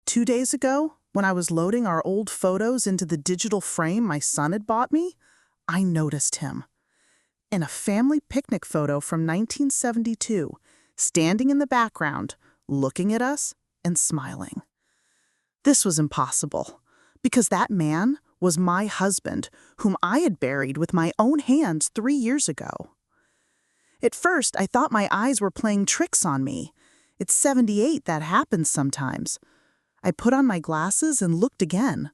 2 days ago, when I was loading our old photos into the digital frame my son had bought me, I noticed him. In a family picnic photo from 1972, standing in the background, looking at us and smiling. This was impossible, because that man was my husband, whom I had buried with my own hands 3 years ago. At first, I thought my eyes were playing tricks on me. It's 78, that happens sometimes. I put on my glasses and looked again.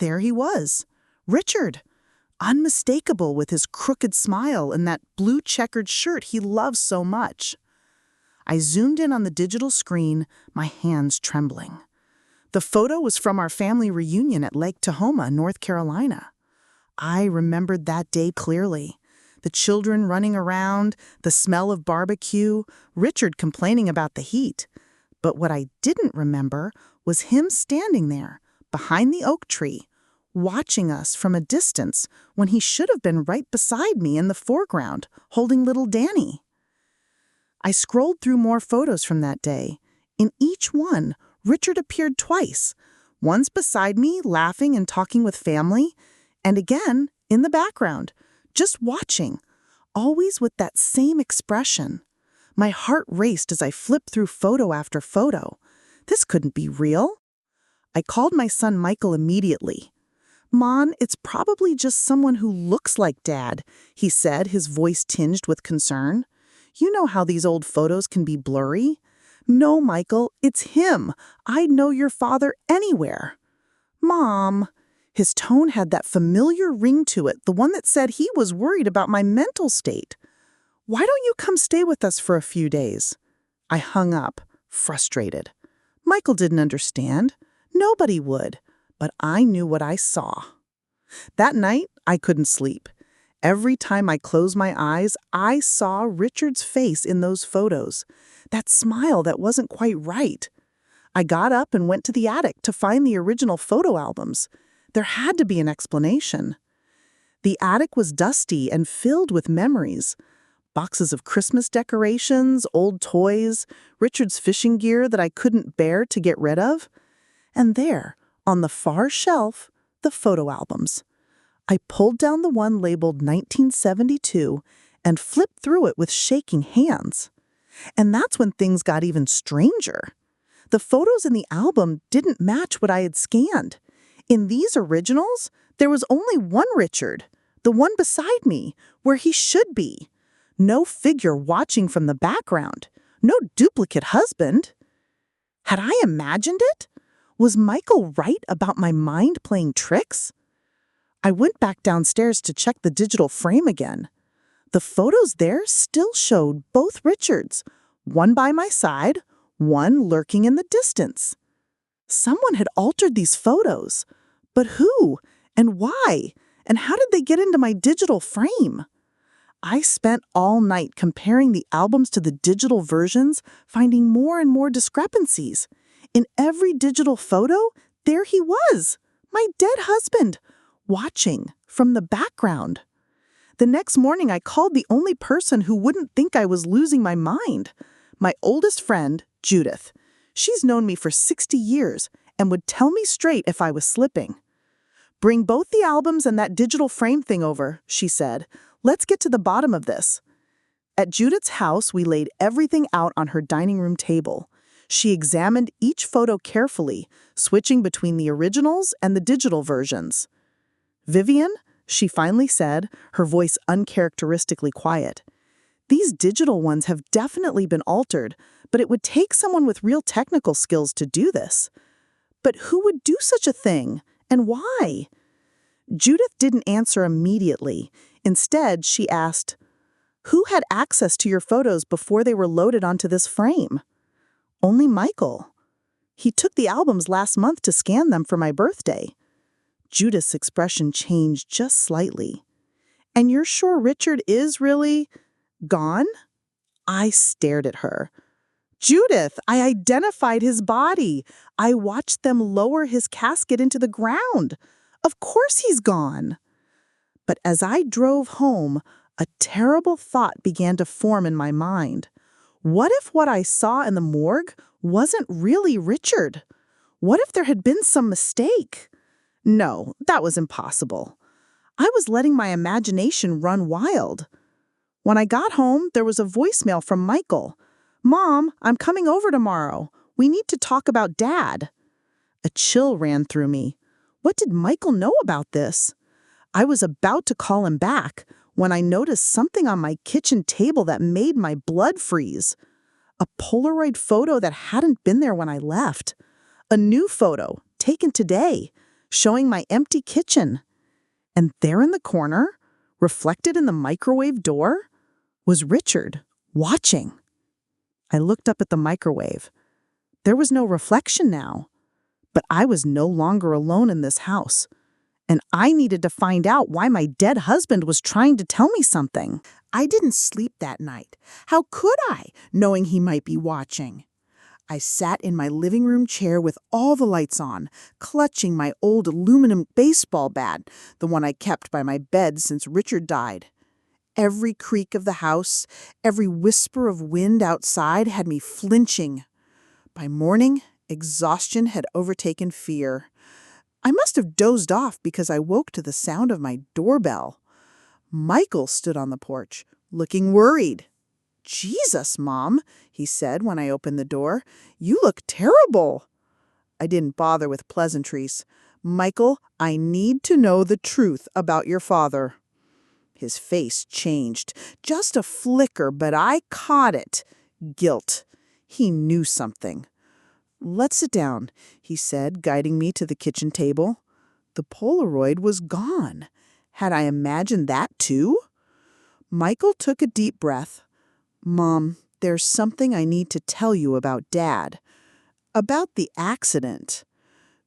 There he was, Richard, unmistakable with his crooked smile and that blue checkered shirt he loves so much. I zoomed in on the digital screen, my hands trembling. The photo was from our family reunion at Lake Tahoma, North Carolina. I remembered that day clearly. The children running around, the smell of barbecue, Richard complaining about the heat. But what I didn't remember was him standing there, behind the oak tree, watching us from a distance when he should have been right beside me in the foreground, holding little Danny. I scrolled through more photos from that day. In each one, Richard appeared twice, once beside me, laughing and talking with family, and again in the background, just watching, always with that same expression. My heart raced as I flipped through photo after photo. This couldn't be real. I called my son Michael immediately. "Mon, it's probably just someone who looks like Dad," he said, his voice tinged with concern. "You know how these old photos can be blurry." "No, Michael, it's him. I'd know your father anywhere." "Mom." His tone had that familiar ring to it, the one that said he was worried about my mental state. "Why don't you come stay with us for a few days?" I hung up, frustrated. Michael didn't understand. Nobody would. But I knew what I saw. That night, I couldn't sleep. Every time I closed my eyes, I saw Richard's face in those photos. That smile that wasn't quite right. I got up and went to the attic to find the original photo albums. There had to be an explanation. The attic was dusty and filled with memories. Boxes of Christmas decorations, old toys, Richard's fishing gear that I couldn't bear to get rid of. And there, on the far shelf, the photo albums. I pulled down the one labeled 1972 and flipped through it with shaking hands. And that's when things got even stranger. The photos in the album didn't match what I had scanned. In these originals, there was only one Richard, the one beside me, where he should be. No figure watching from the background. No duplicate husband. Had I imagined it? Was Michael right about my mind playing tricks? I went back downstairs to check the digital frame again. The photos there still showed both Richards, one by my side, one lurking in the distance. Someone had altered these photos. But who? And why? And how did they get into my digital frame? I spent all night comparing the albums to the digital versions, finding more and more discrepancies. In every digital photo, there he was, my dead husband, watching from the background. The next morning, I called the only person who wouldn't think I was losing my mind, my oldest friend, Judith. She's known me for 60 years and would tell me straight if I was slipping. "Bring both the albums and that digital frame thing over," she said. "Let's get to the bottom of this." At Judith's house, we laid everything out on her dining room table. She examined each photo carefully, switching between the originals and the digital versions. "Vivian," she finally said, her voice uncharacteristically quiet, "these digital ones have definitely been altered, but it would take someone with real technical skills to do this. But who would do such a thing? And why?" Judith didn't answer immediately. Instead, she asked, "Who had access to your photos before they were loaded onto this frame?" "Only Michael. He took the albums last month to scan them for my birthday." Judith's expression changed just slightly. "And you're sure Richard is really gone?" I stared at her. "Judith, I identified his body. I watched them lower his casket into the ground. Of course he's gone." But as I drove home, a terrible thought began to form in my mind. What if what I saw in the morgue wasn't really Richard? What if there had been some mistake? No, that was impossible. I was letting my imagination run wild. When I got home, there was a voicemail from Michael. "Mom, I'm coming over tomorrow. We need to talk about Dad." A chill ran through me. What did Michael know about this? I was about to call him back when I noticed something on my kitchen table that made my blood freeze. A Polaroid photo that hadn't been there when I left. A new photo, taken today, showing my empty kitchen. And there in the corner, reflected in the microwave door, was Richard, watching. I looked up at the microwave. There was no reflection now, but I was no longer alone in this house. And I needed to find out why my dead husband was trying to tell me something. I didn't sleep that night. How could I, knowing he might be watching? I sat in my living room chair with all the lights on, clutching my old aluminum baseball bat, the one I kept by my bed since Richard died. Every creak of the house, every whisper of wind outside had me flinching. By morning, exhaustion had overtaken fear. I must have dozed off because I woke to the sound of my doorbell. Michael stood on the porch, looking worried. "Jesus, Mom," he said when I opened the door. "You look terrible." I didn't bother with pleasantries. "Michael, I need to know the truth about your father." His face changed. Just a flicker, but I caught it. Guilt. He knew something. "Let's sit down," he said, guiding me to the kitchen table. The Polaroid was gone. Had I imagined that too? Michael took a deep breath. "Mom, there's something I need to tell you about Dad. About the accident.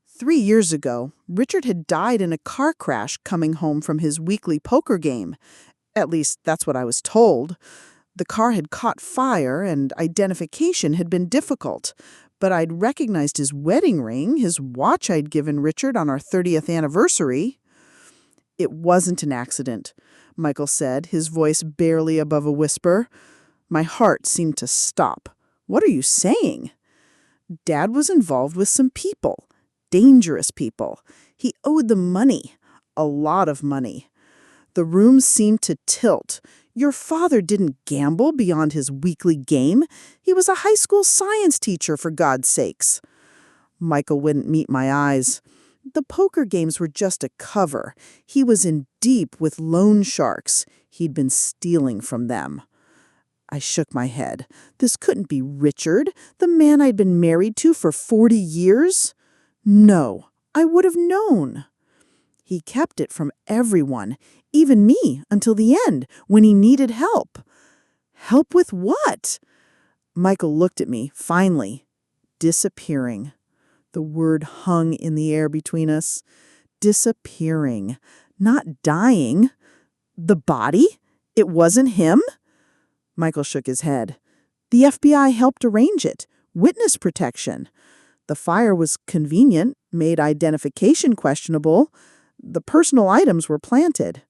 3 years ago, Richard had died in a car crash coming home from his weekly poker game. At least, that's what I was told. The car had caught fire and identification had been difficult. But I'd recognized his wedding ring, his watch I'd given Richard on our 30th anniversary. "It wasn't an accident," Michael said, his voice barely above a whisper. My heart seemed to stop. "What are you saying?" "Dad was involved with some people. Dangerous people. He owed them money. A lot of money. The room seemed to tilt. Your father didn't gamble beyond his weekly game. He was a high school science teacher, for God's sakes." Michael wouldn't meet my eyes. "The poker games were just a cover. He was in deep with loan sharks. He'd been stealing from them." I shook my head. This couldn't be Richard, the man I'd been married to for 40 years. No, I would have known. He kept it from everyone, even me, until the end, when he needed help. Help with what? Michael looked at me, finally. Disappearing. The word hung in the air between us. Disappearing. Not dying. The body? It wasn't him? Michael shook his head. The FBI helped arrange it. Witness protection. The fire was convenient, made identification questionable. The personal items were planted.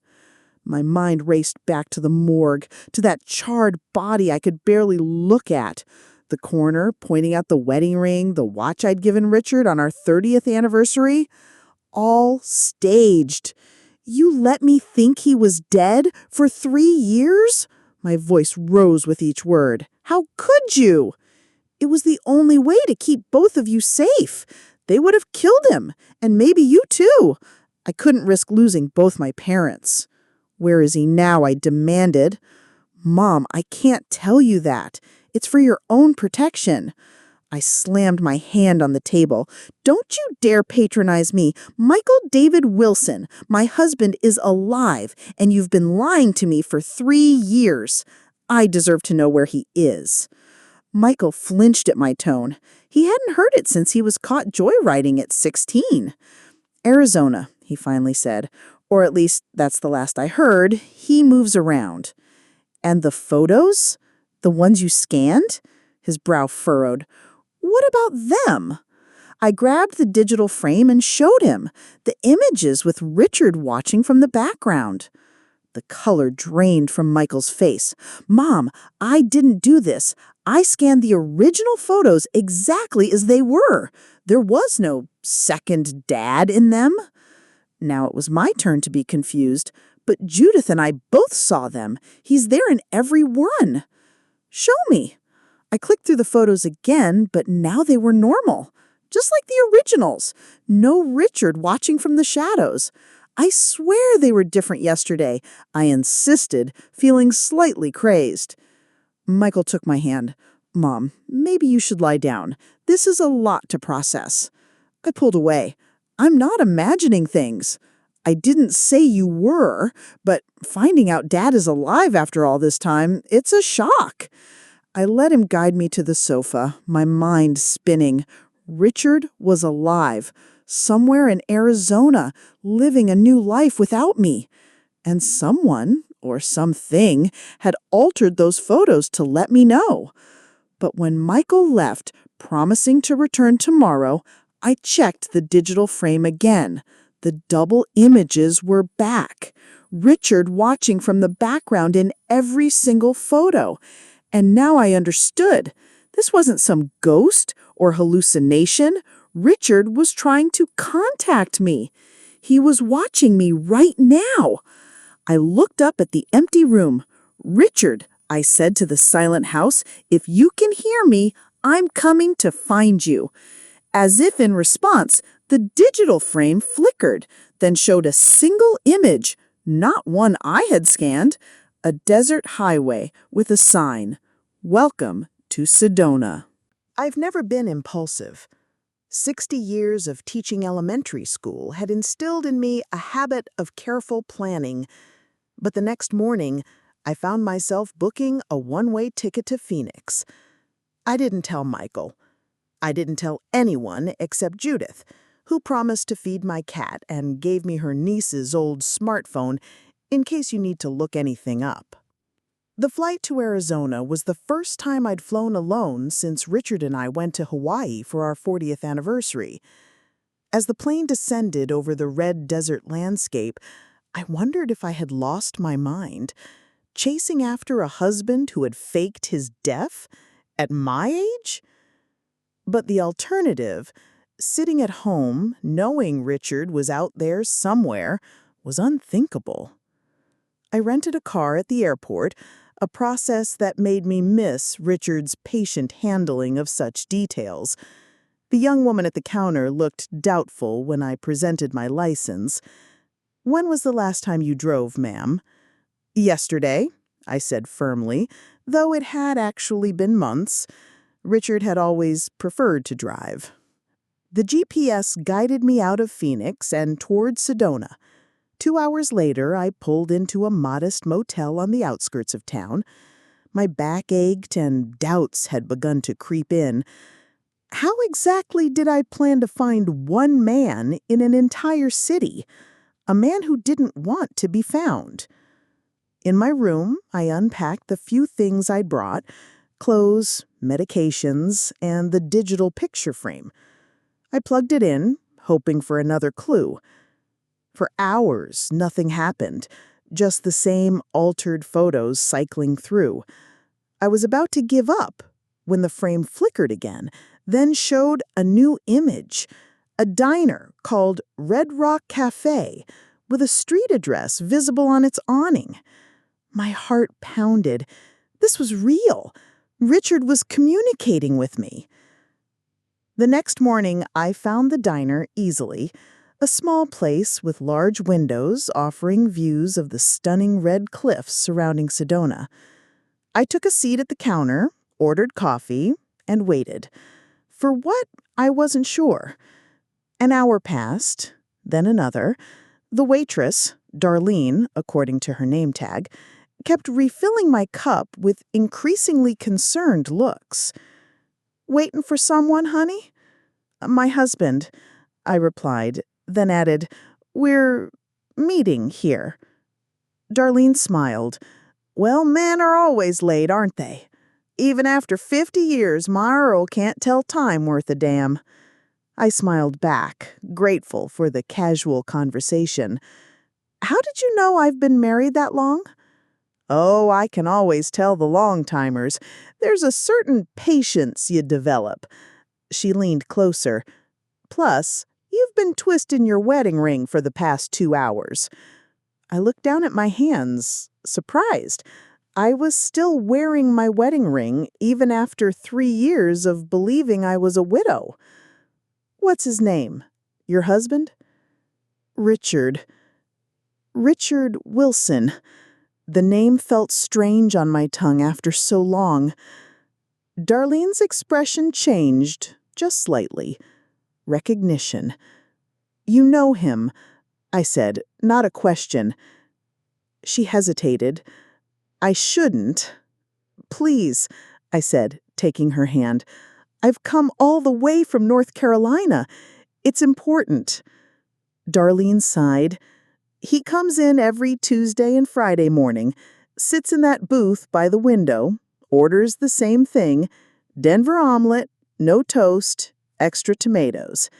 My mind raced back to the morgue, to that charred body I could barely look at. The coroner pointing out the wedding ring, the watch I'd given Richard on our 30th anniversary. All staged. You let me think he was dead for 3 years? My voice rose with each word. How could you? It was the only way to keep both of you safe. They would have killed him, and maybe you too. I couldn't risk losing both my parents. Where is he now? I demanded. Mom, I can't tell you that. It's for your own protection. I slammed my hand on the table. Don't you dare patronize me. Michael David Wilson, my husband, is alive, and you've been lying to me for 3 years. I deserve to know where he is. Michael flinched at my tone. He hadn't heard it since he was caught joyriding at 16. Arizona, he finally said. Or at least that's the last I heard. He moves around. And the photos? The ones you scanned? His brow furrowed. What about them? I grabbed the digital frame and showed him the images with Richard watching from the background. The color drained from Michael's face. Mom, I didn't do this. I scanned the original photos exactly as they were. There was no second dad in them. Now it was my turn to be confused, but Judith and I both saw them. He's there in every one. Show me. I clicked through the photos again, but now they were normal. Just like the originals. No Richard watching from the shadows. I swear they were different yesterday. I insisted, feeling slightly crazed. Michael took my hand. Mom, maybe you should lie down. This is a lot to process. I pulled away. I'm not imagining things. I didn't say you were, but finding out Dad is alive after all this time, it's a shock. I let him guide me to the sofa, my mind spinning. Richard was alive, somewhere in Arizona, living a new life without me. And someone, or something, had altered those photos to let me know. But when Michael left, promising to return tomorrow, I checked the digital frame again. The double images were back. Richard watching from the background in every single photo. And now I understood. This wasn't some ghost or hallucination. Richard was trying to contact me. He was watching me right now. I looked up at the empty room. Richard, I said to the silent house, if you can hear me, I'm coming to find you. As if in response, the digital frame flickered, then showed a single image, not one I had scanned, a desert highway with a sign, "Welcome to Sedona." I've never been impulsive. 60 years of teaching elementary school had instilled in me a habit of careful planning. But the next morning, I found myself booking a one-way ticket to Phoenix. I didn't tell Michael. I didn't tell anyone except Judith, who promised to feed my cat and gave me her niece's old smartphone in case you need to look anything up. The flight to Arizona was the first time I'd flown alone since Richard and I went to Hawaii for our 40th anniversary. As the plane descended over the red desert landscape, I wondered if I had lost my mind, chasing after a husband who had faked his death at my age? But the alternative, sitting at home, knowing Richard was out there somewhere, was unthinkable. I rented a car at the airport, a process that made me miss Richard's patient handling of such details. The young woman at the counter looked doubtful when I presented my license. "When was the last time you drove, ma'am?" "Yesterday," I said firmly, though it had actually been months. Richard had always preferred to drive. The GPS guided me out of Phoenix and toward Sedona. 2 hours later, I pulled into a modest motel on the outskirts of town. My back ached and doubts had begun to creep in. How exactly did I plan to find one man in an entire city? A man who didn't want to be found. In my room, I unpacked the few things I'd brought: clothes, medications, and the digital picture frame. I plugged it in, hoping for another clue. For hours, nothing happened, just the same altered photos cycling through. I was about to give up when the frame flickered again, then showed a new image, a diner called Red Rock Cafe, with a street address visible on its awning. My heart pounded. This was real. Richard was communicating with me. The next morning, I found the diner easily, a small place with large windows offering views of the stunning red cliffs surrounding Sedona. I took a seat at the counter, ordered coffee, and waited. For what, I wasn't sure. An hour passed, then another. The waitress, Darlene, according to her name tag, kept refilling my cup with increasingly concerned looks. "Waiting for someone, honey?" "My husband," I replied, then added, "We're meeting here." Darlene smiled. "Well, men are always late, aren't they? Even after 50 years, my Earl can't tell time worth a damn." I smiled back, grateful for the casual conversation. "How did you know I've been married that long?" "Oh, I can always tell the long-timers. There's a certain patience you develop." She leaned closer. Plus, you've been twisting your wedding ring for the past 2 hours. I looked down at my hands, surprised. I was still wearing my wedding ring even after 3 years of believing I was a widow. What's his name? Your husband? Richard. Richard Wilson. The name felt strange on my tongue after so long. Darlene's expression changed, just slightly. Recognition. You know him, I said, not a question. She hesitated. I shouldn't. Please, I said, taking her hand. I've come all the way from North Carolina. It's important. Darlene sighed. He comes in every Tuesday and Friday morning, sits in that booth by the window, orders the same thing, Denver omelet, no toast, extra tomatoes.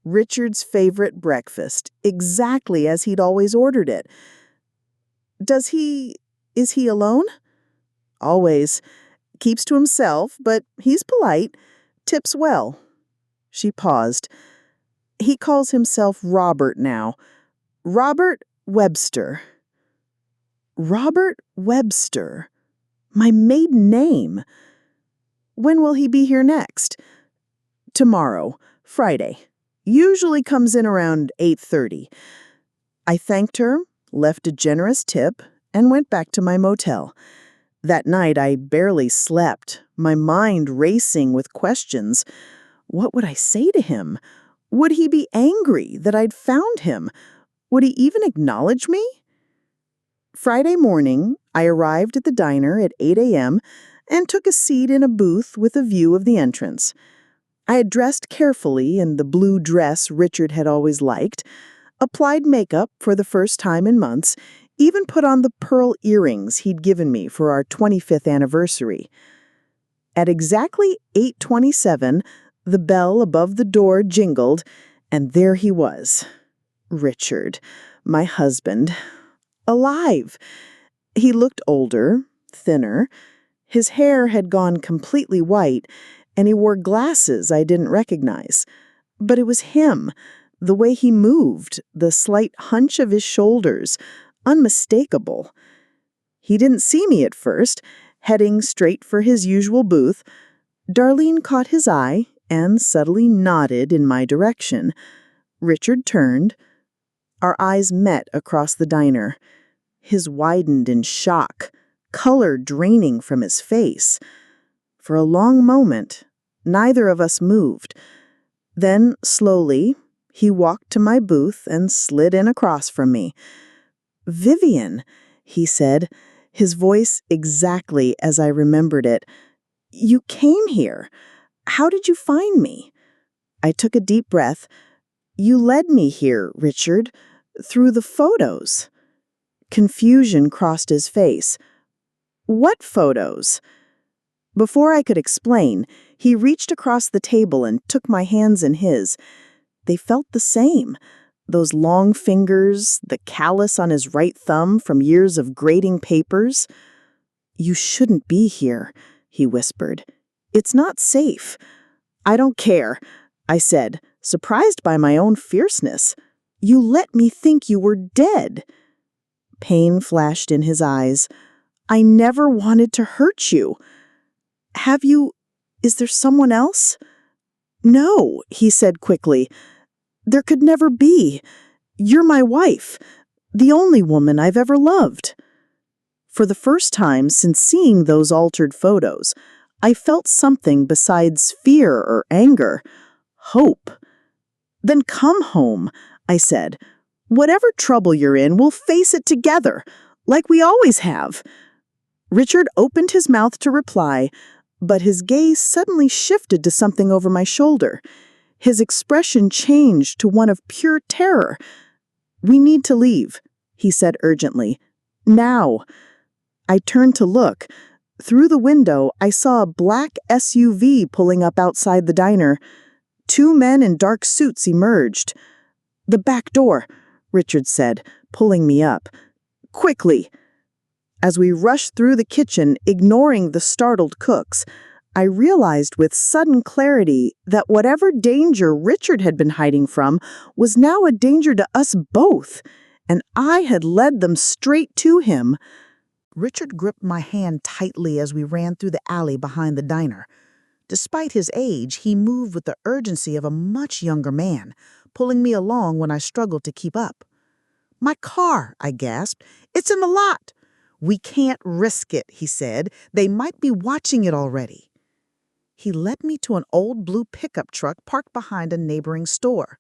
Richard's favorite breakfast, exactly as he'd always ordered it. Is he alone? Always. Keeps to himself, but he's polite, tips well. She paused. He calls himself Robert now. Robert Webster. Robert Webster. My maiden name. When will he be here next? Tomorrow, Friday. Usually comes in around 8:30. I thanked her, left a generous tip, and went back to my motel. That night I barely slept, my mind racing with questions. What would I say to him? Would he be angry that I'd found him? Would he even acknowledge me? Friday morning, I arrived at the diner at 8 a.m. and took a seat in a booth with a view of the entrance. I had dressed carefully in the blue dress Richard had always liked, applied makeup for the first time in months, even put on the pearl earrings he'd given me for our 25th anniversary. At exactly 8:27, the bell above the door jingled, and there he was. Richard, my husband, alive. He looked older, thinner. His hair had gone completely white, and he wore glasses I didn't recognize. But it was him, the way he moved, the slight hunch of his shoulders, unmistakable. He didn't see me at first, heading straight for his usual booth. Darlene caught his eye and subtly nodded in my direction. Richard turned. Our eyes met across the diner. His widened in shock, color draining from his face. For a long moment, neither of us moved. Then, slowly, he walked to my booth and slid in across from me. "Vivian," he said, his voice exactly as I remembered it. "You came here. How did you find me?" I took a deep breath. "You led me here, Richard, through the photos." Confusion crossed his face. "What photos?" Before I could explain, he reached across the table and took my hands in his. They felt the same. Those long fingers, the callus on his right thumb from years of grading papers. "You shouldn't be here," he whispered. "It's not safe." "I don't care," I said, surprised by my own fierceness. "You let me think you were dead." Pain flashed in his eyes. "I never wanted to hurt you." Is there someone else?" "No," he said quickly. "There could never be. You're my wife, the only woman I've ever loved." For the first time since seeing those altered photos, I felt something besides fear or anger. Hope. "Then come home," I said. "Whatever trouble you're in, we'll face it together, like we always have." Richard opened his mouth to reply, but his gaze suddenly shifted to something over my shoulder. His expression changed to one of pure terror. "We need to leave," he said urgently. "Now." I turned to look. Through the window, I saw a black SUV pulling up outside the diner. 2 men in dark suits emerged. "The back door," Richard said, pulling me up. "Quickly." As we rushed through the kitchen, ignoring the startled cooks, I realized with sudden clarity that whatever danger Richard had been hiding from was now a danger to us both, and I had led them straight to him. Richard gripped my hand tightly as we ran through the alley behind the diner. Despite his age, he moved with the urgency of a much younger man, pulling me along when I struggled to keep up. "My car," I gasped. "It's in the lot." "We can't risk it," he said. "They might be watching it already." He led me to an old blue pickup truck parked behind a neighboring store.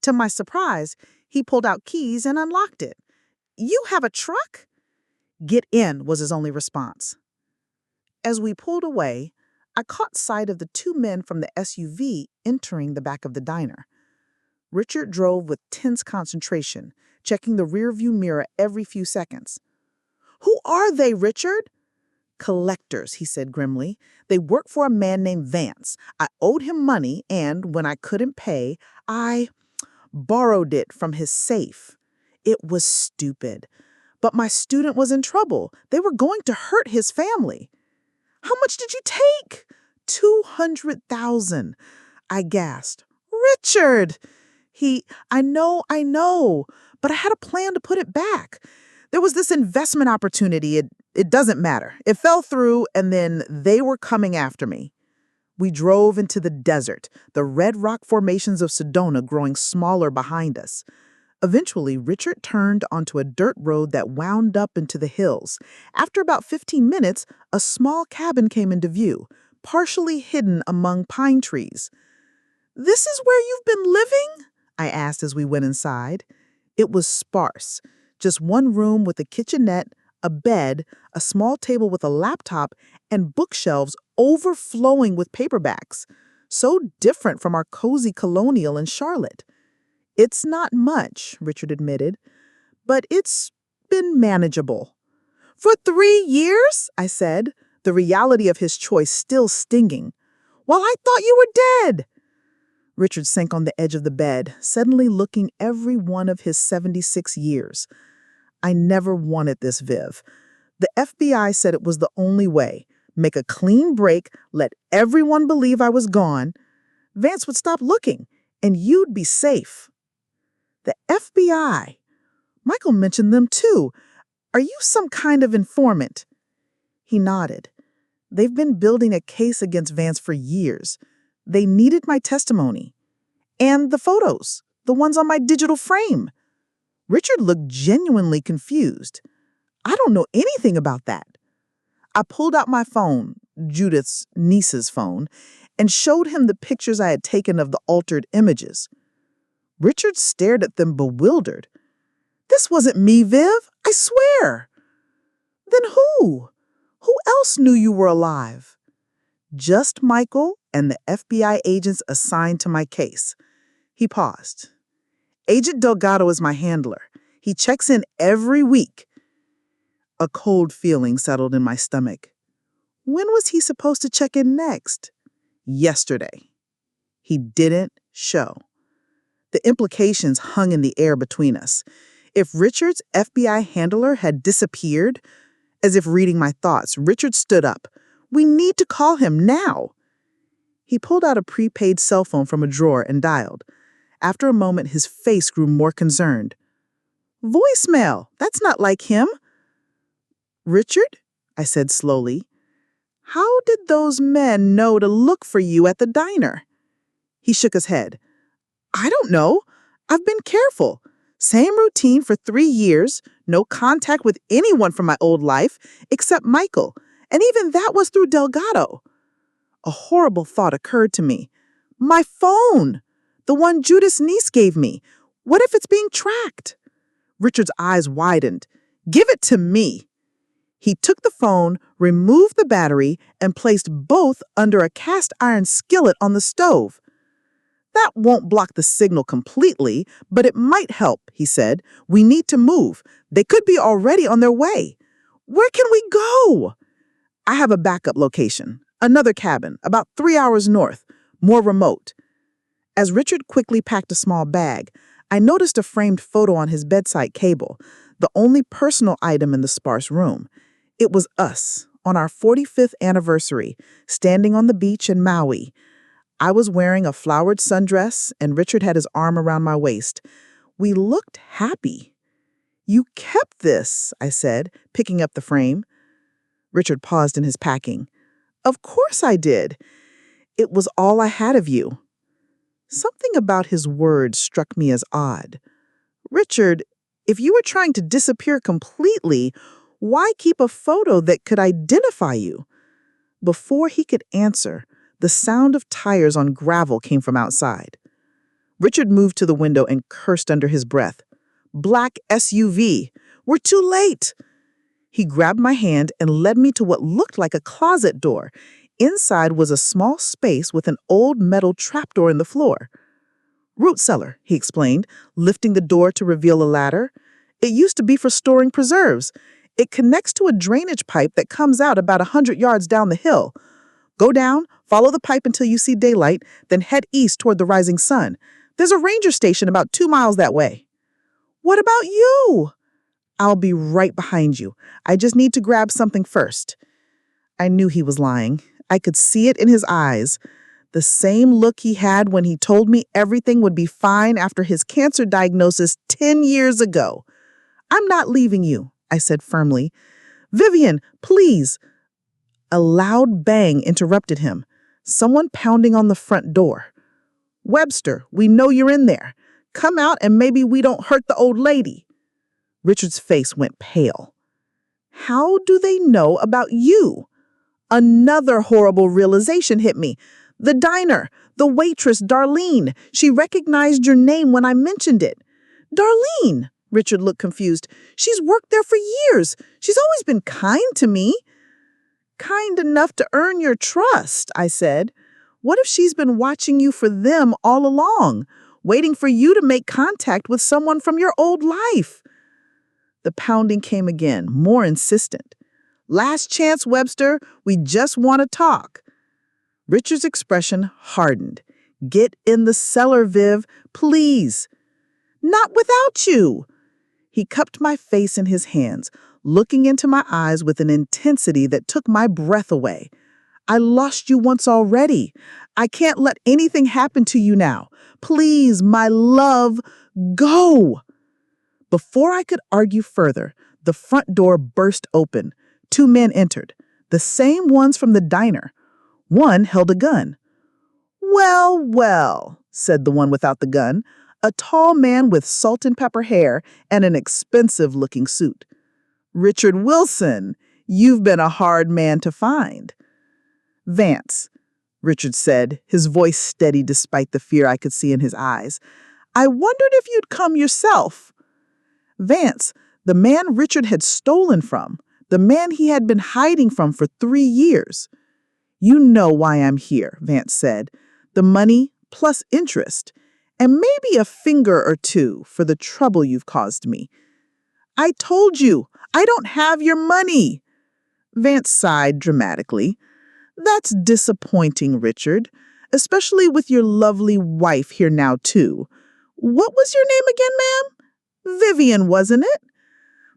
To my surprise, he pulled out keys and unlocked it. "You have a truck?" "Get in," was his only response. As we pulled away, I caught sight of the two men from the SUV entering the back of the diner. Richard drove with tense concentration, checking the rearview mirror every few seconds. "Who are they, Richard?" "Collectors," he said grimly. "They work for a man named Vance. I owed him money, and when I couldn't pay, I borrowed it from his safe. It was stupid. But my student was in trouble. They were going to hurt his family." "How much did you take?" $200,000. I gasped. "Richard!" I know, but I had a plan to put it back. There was this investment opportunity. It doesn't matter. It fell through, and then they were coming after me." We drove into the desert, the red rock formations of Sedona growing smaller behind us. Eventually, Richard turned onto a dirt road that wound up into the hills. After about 15 minutes, a small cabin came into view, partially hidden among pine trees. "This is where you've been living?" I asked as we went inside. It was sparse. Just one room with a kitchenette, a bed, a small table with a laptop, and bookshelves overflowing with paperbacks. So different from our cozy colonial in Charlotte. "It's not much," Richard admitted, "but it's been manageable." "For 3 years?" I said, the reality of his choice still stinging. "Well, I thought you were dead." Richard sank on the edge of the bed, suddenly looking every one of his 76 years. "I never wanted this, Viv. The FBI said it was the only way. Make a clean break, let everyone believe I was gone. Vance would stop looking, and you'd be safe." "The FBI? Michael mentioned them too. Are you some kind of informant?" He nodded. "They've been building a case against Vance for years. They needed my testimony. And the photos, the ones on my digital frame." Richard looked genuinely confused. "I don't know anything about that." I pulled out my phone, Judith's niece's phone, and showed him the pictures I had taken of the altered images. Richard stared at them bewildered. "This wasn't me, Viv, I swear." "Then who? Who else knew you were alive?" "Just Michael and the FBI agents assigned to my case." He paused. "Agent Delgado is my handler. He checks in every week." A cold feeling settled in my stomach. When was he supposed to check in next? Yesterday. He didn't show. The implications hung in the air between us. If Richard's FBI handler had disappeared, as if reading my thoughts, Richard stood up. "We need to call him now." He pulled out a prepaid cell phone from a drawer and dialed. After a moment, his face grew more concerned. "Voicemail. That's not like him." "Richard," I said slowly, "how did those men know to look for you at the diner?" He shook his head. "I don't know. I've been careful. Same routine for 3 years, no contact with anyone from my old life, except Michael, and even that was through Delgado." A horrible thought occurred to me. My phone! The one Judith's niece gave me. What if it's being tracked? Richard's eyes widened. "Give it to me." He took the phone, removed the battery, and placed both under a cast iron skillet on the stove. "That won't block the signal completely, but it might help," he said. "We need to move. They could be already on their way." "Where can we go?" "I have a backup location. Another cabin, about 3 hours north, more remote." As Richard quickly packed a small bag, I noticed a framed photo on his bedside cable, the only personal item in the sparse room. It was us, on our 45th anniversary, standing on the beach in Maui. I was wearing a flowered sundress, and Richard had his arm around my waist. We looked happy. "You kept this," I said, picking up the frame. Richard paused in his packing. "Of course I did. It was all I had of you." Something about his words struck me as odd. "Richard, if you were trying to disappear completely, why keep a photo that could identify you?" Before he could answer, the sound of tires on gravel came from outside. Richard moved to the window and cursed under his breath. "Black SUV. We're too late." He grabbed my hand and led me to what looked like a closet door. Inside was a small space with an old metal trapdoor in the floor. "Root cellar," he explained, lifting the door to reveal a ladder. "It used to be for storing preserves. It connects to a drainage pipe that comes out about 100 yards down the hill. Go down, follow the pipe until you see daylight, then head east toward the rising sun. There's a ranger station about 2 miles that way." "What about you?" "I'll be right behind you. I just need to grab something first." I knew he was lying. I could see it in his eyes. The same look he had when he told me everything would be fine after his cancer diagnosis 10 years ago. "I'm not leaving you," I said firmly. "Vivian, please." A loud bang interrupted him. Someone pounding on the front door. "Webster, we know you're in there. Come out and maybe we don't hurt the old lady." Richard's face went pale. "How do they know about you?" Another horrible realization hit me. "The diner, the waitress, Darlene. She recognized your name when I mentioned it." "Darlene?" Richard looked confused. "She's worked there for years. She's always been kind to me." "Kind enough to earn your trust," I said. "What if she's been watching you for them all along, waiting for you to make contact with someone from your old life?" The pounding came again, more insistent. "Last chance, Webster. We just want to talk." Richard's expression hardened. "Get in the cellar, Viv, please." "Not without you." He cupped my face in his hands, looking into my eyes with an intensity that took my breath away. "I lost you once already. I can't let anything happen to you now. Please, my love, go." Before I could argue further, the front door burst open. 2 men entered, the same ones from the diner. One held a gun. "Well, well," said the one without the gun, a tall man with salt and pepper hair and an expensive-looking suit. "Richard Wilson, you've been a hard man to find." "Vance," Richard said, his voice steady despite the fear I could see in his eyes. "I wondered if you'd come yourself." Vance, the man Richard had stolen from, the man he had been hiding from for 3 years. "You know why I'm here," Vance said. "The money plus interest, and maybe a finger or two for the trouble you've caused me." "I told you, I don't have your money." Vance sighed dramatically. "That's disappointing, Richard, especially with your lovely wife here now, too. What was your name again, ma'am? Vivian, wasn't it?"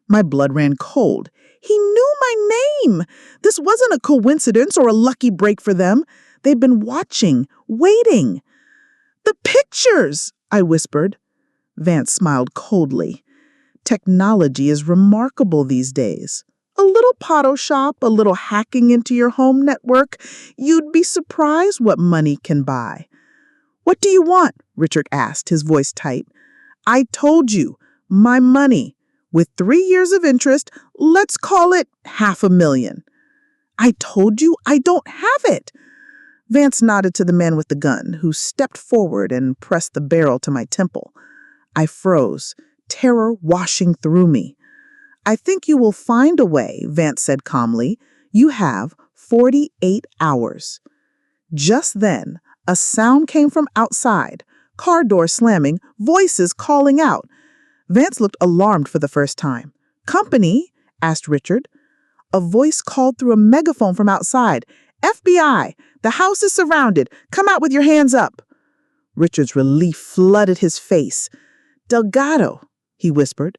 My blood ran cold. He knew my name. This wasn't a coincidence or a lucky break for them. They'd been watching, waiting. "The pictures," I whispered. Vance smiled coldly. "Technology is remarkable these days. A little Photoshop, a little hacking into your home network. You'd be surprised what money can buy." "What do you want?" Richard asked, his voice tight. "I told you, my money. With 3 years of interest, let's call it $500,000. "I told you I don't have it." Vance nodded to the man with the gun, who stepped forward and pressed the barrel to my temple. I froze, terror washing through me. "I think you will find a way," Vance said calmly. "You have 48 hours. Just then, a sound came from outside, car door slamming, voices calling out. Vance looked alarmed for the first time. "Company?" asked Richard. A voice called through a megaphone from outside. "FBI! The house is surrounded. Come out with your hands up." Richard's relief flooded his face. "Delgado," he whispered.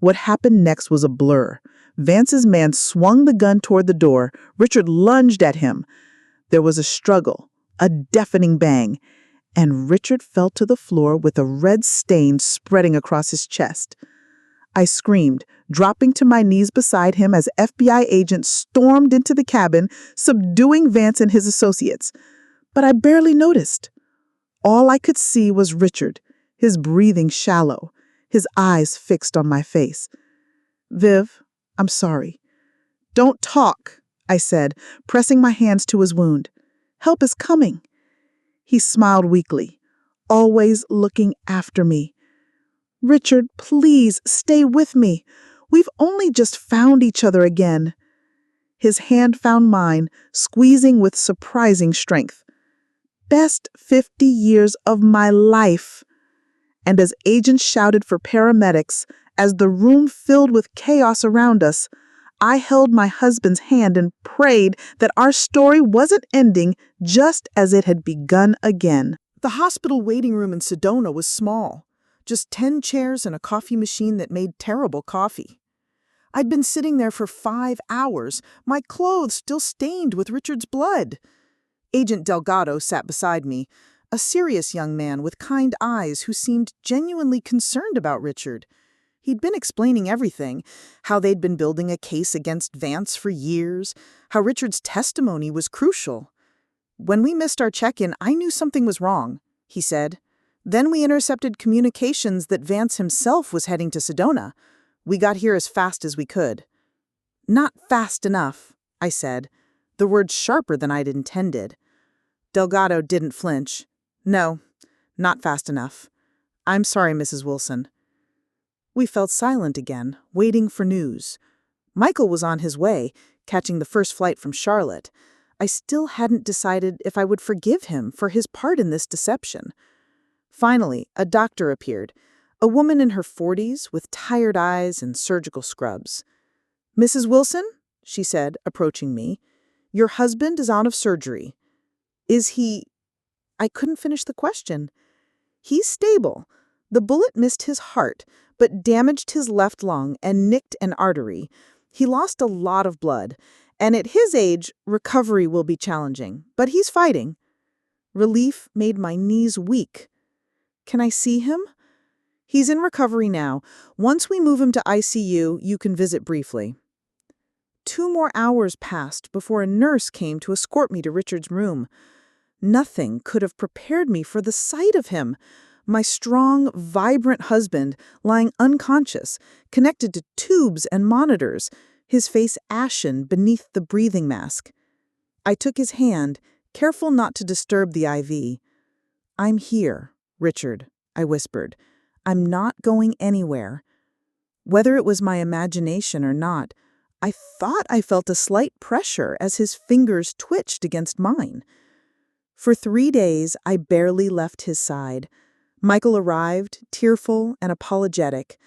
What happened next was a blur. Vance's man swung the gun toward the door. Richard lunged at him. There was a struggle, a deafening bang, and Richard fell to the floor with a red stain spreading across his chest. I screamed, dropping to my knees beside him as FBI agents stormed into the cabin, subduing Vance and his associates. But I barely noticed. All I could see was Richard, his breathing shallow, his eyes fixed on my face. "Viv, I'm sorry." "Don't talk," I said, pressing my hands to his wound. "Help is coming." He smiled weakly, always looking after me. "Richard, please stay with me. We've only just found each other again." His hand found mine, squeezing with surprising strength. "Best 50 years of my life." And as agents shouted for paramedics, as the room filled with chaos around us, I held my husband's hand and prayed that our story wasn't ending just as it had begun again. The hospital waiting room in Sedona was small, just 10 chairs and a coffee machine that made terrible coffee. I'd been sitting there for 5 hours, my clothes still stained with Richard's blood. Agent Delgado sat beside me, a serious young man with kind eyes who seemed genuinely concerned about Richard. He'd been explaining everything, how they'd been building a case against Vance for years, how Richard's testimony was crucial. "When we missed our check-in, I knew something was wrong," he said. "Then we intercepted communications that Vance himself was heading to Sedona. We got here as fast as we could." "Not fast enough," I said, the words sharper than I'd intended. Delgado didn't flinch. "No, not fast enough. I'm sorry, Mrs. Wilson." We fell silent again, waiting for news. Michael was on his way, catching the first flight from Charlotte. I still hadn't decided if I would forgive him for his part in this deception. Finally, a doctor appeared, a woman in her 40s with tired eyes and surgical scrubs. "Mrs. Wilson," she said, approaching me, "your husband is out of surgery." "Is he—" I couldn't finish the question. "He's stable. The bullet missed his heart, but damaged his left lung and nicked an artery. He lost a lot of blood, and at his age, recovery will be challenging, but he's fighting." Relief made my knees weak. "Can I see him?" "He's in recovery now. Once we move him to ICU, you can visit briefly." 2 more hours passed before a nurse came to escort me to Richard's room. Nothing could have prepared me for the sight of him. My strong, vibrant husband lying unconscious, connected to tubes and monitors, his face ashen beneath the breathing mask. I took his hand, careful not to disturb the IV. "I'm here, Richard," I whispered. "I'm not going anywhere." Whether it was my imagination or not, I thought I felt a slight pressure as his fingers twitched against mine. For 3 days, I barely left his side. Michael arrived, tearful and apologetic.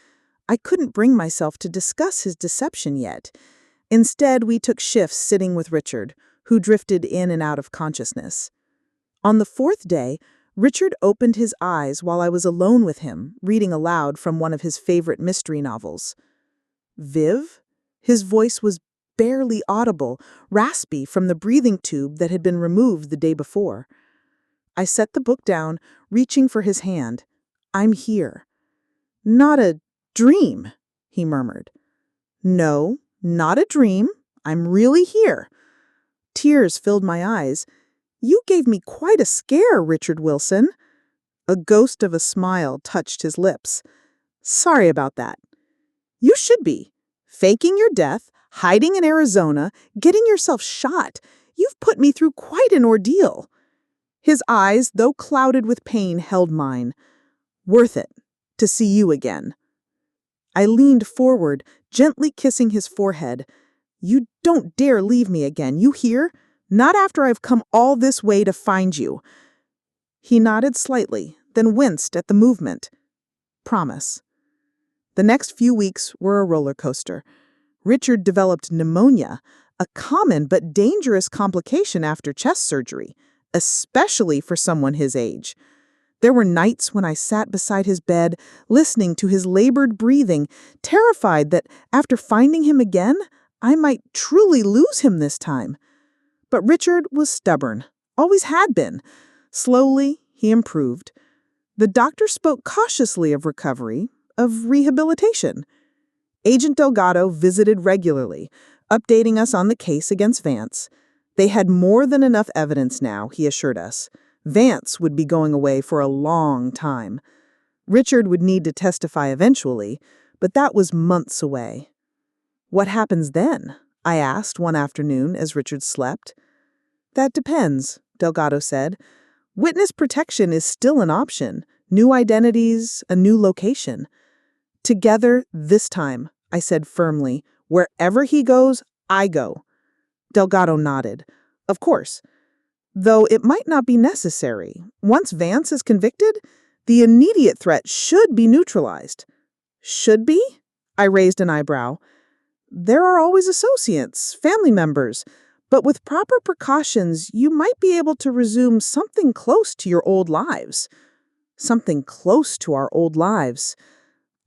I couldn't bring myself to discuss his deception yet. Instead, we took shifts sitting with Richard, who drifted in and out of consciousness. On the 4th day, Richard opened his eyes while I was alone with him, reading aloud from one of his favorite mystery novels. "Viv?" His voice was barely audible, raspy from the breathing tube that had been removed the day before. I set the book down, reaching for his hand. "I'm here." "Not a dream," he murmured. "No, not a dream. I'm really here." Tears filled my eyes. "You gave me quite a scare, Richard Wilson." A ghost of a smile touched his lips. "Sorry about that." "You should be. Faking your death, hiding in Arizona, getting yourself shot. You've put me through quite an ordeal." His eyes, though clouded with pain, held mine. "Worth it, to see you again." I leaned forward, gently kissing his forehead. "You don't dare leave me again, you hear? Not after I've come all this way to find you." He nodded slightly, then winced at the movement. "Promise." The next few weeks were a roller coaster. Richard developed pneumonia, a common but dangerous complication after chest surgery, especially for someone his age. There were nights when I sat beside his bed, listening to his labored breathing, terrified that after finding him again, I might truly lose him this time. But Richard was stubborn, always had been. Slowly, he improved. The doctor spoke cautiously of recovery, of rehabilitation. Agent Delgado visited regularly, updating us on the case against Vance. They had more than enough evidence now, he assured us. Vance would be going away for a long time. Richard would need to testify eventually, but that was months away. What happens then? I asked one afternoon as Richard slept. That depends, Delgado said. Witness protection is still an option. New identities, a new location. Together this time, I said firmly. Wherever he goes, I go. Delgado nodded. Of course. Though it might not be necessary. Once Vance is convicted, the immediate threat should be neutralized. Should be? I raised an eyebrow. There are always associates, family members, but with proper precautions, you might be able to resume something close to your old lives. Something close to our old lives.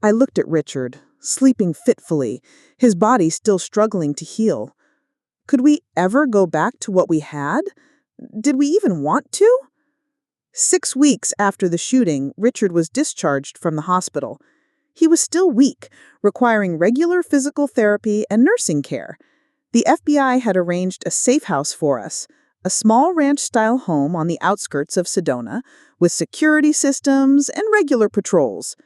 I looked at Richard, sleeping fitfully, his body still struggling to heal. Could we ever go back to what we had? Did we even want to? 6 weeks after the shooting, Richard was discharged from the hospital. He was still weak, requiring regular physical therapy and nursing care. The FBI had arranged a safe house for us, a small ranch-style home on the outskirts of Sedona, with security systems and regular patrols.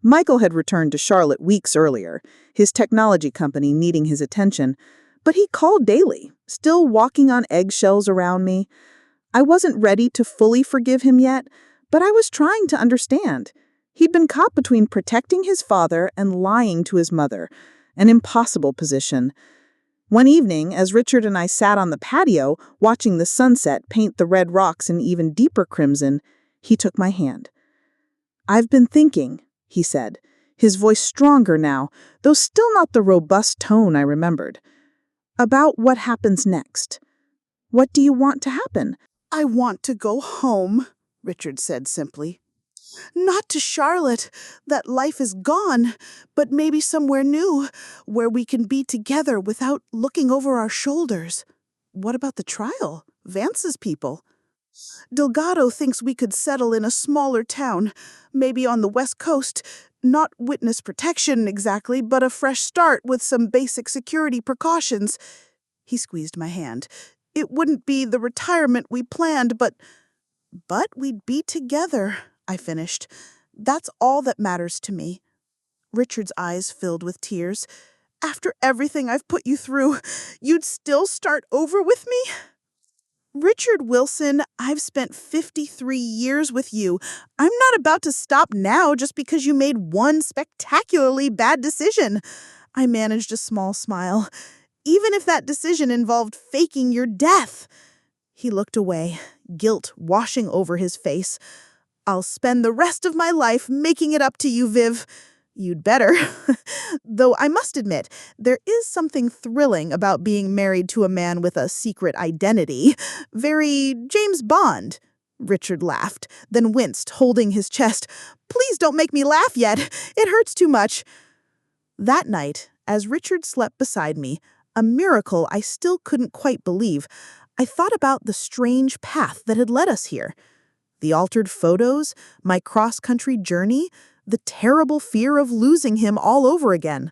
Michael had returned to Charlotte weeks earlier, his technology company needing his attention, but he called daily, still walking on eggshells around me. I wasn't ready to fully forgive him yet, but I was trying to understand. He'd been caught between protecting his father and lying to his mother, an impossible position. One evening, as Richard and I sat on the patio, watching the sunset paint the red rocks in even deeper crimson, he took my hand. "I've been thinking," he said, his voice stronger now, though still not the robust tone I remembered, "about what happens next. What do you want to happen?" I want to go home, Richard said simply. Not to Charlotte, that life is gone, but maybe somewhere new, where we can be together without looking over our shoulders. What about the trial? Vance's people? Delgado thinks we could settle in a smaller town, maybe on the West Coast. Not witness protection exactly, but a fresh start with some basic security precautions. He squeezed my hand. It wouldn't be the retirement we planned, but we'd be together, I finished. That's all that matters to me. Richard's eyes filled with tears. After everything I've put you through, you'd still start over with me? Richard Wilson, I've spent 53 years with you. I'm not about to stop now just because you made one spectacularly bad decision. I managed a small smile. Even if that decision involved faking your death. He looked away, guilt washing over his face. I'll spend the rest of my life making it up to you, Viv. You'd better. Though I must admit, there is something thrilling about being married to a man with a secret identity. Very James Bond. Richard laughed, then winced, holding his chest. Please don't make me laugh yet. It hurts too much. That night, as Richard slept beside me, a miracle I still couldn't quite believe, I thought about the strange path that had led us here. The altered photos, my cross-country journey, the terrible fear of losing him all over again.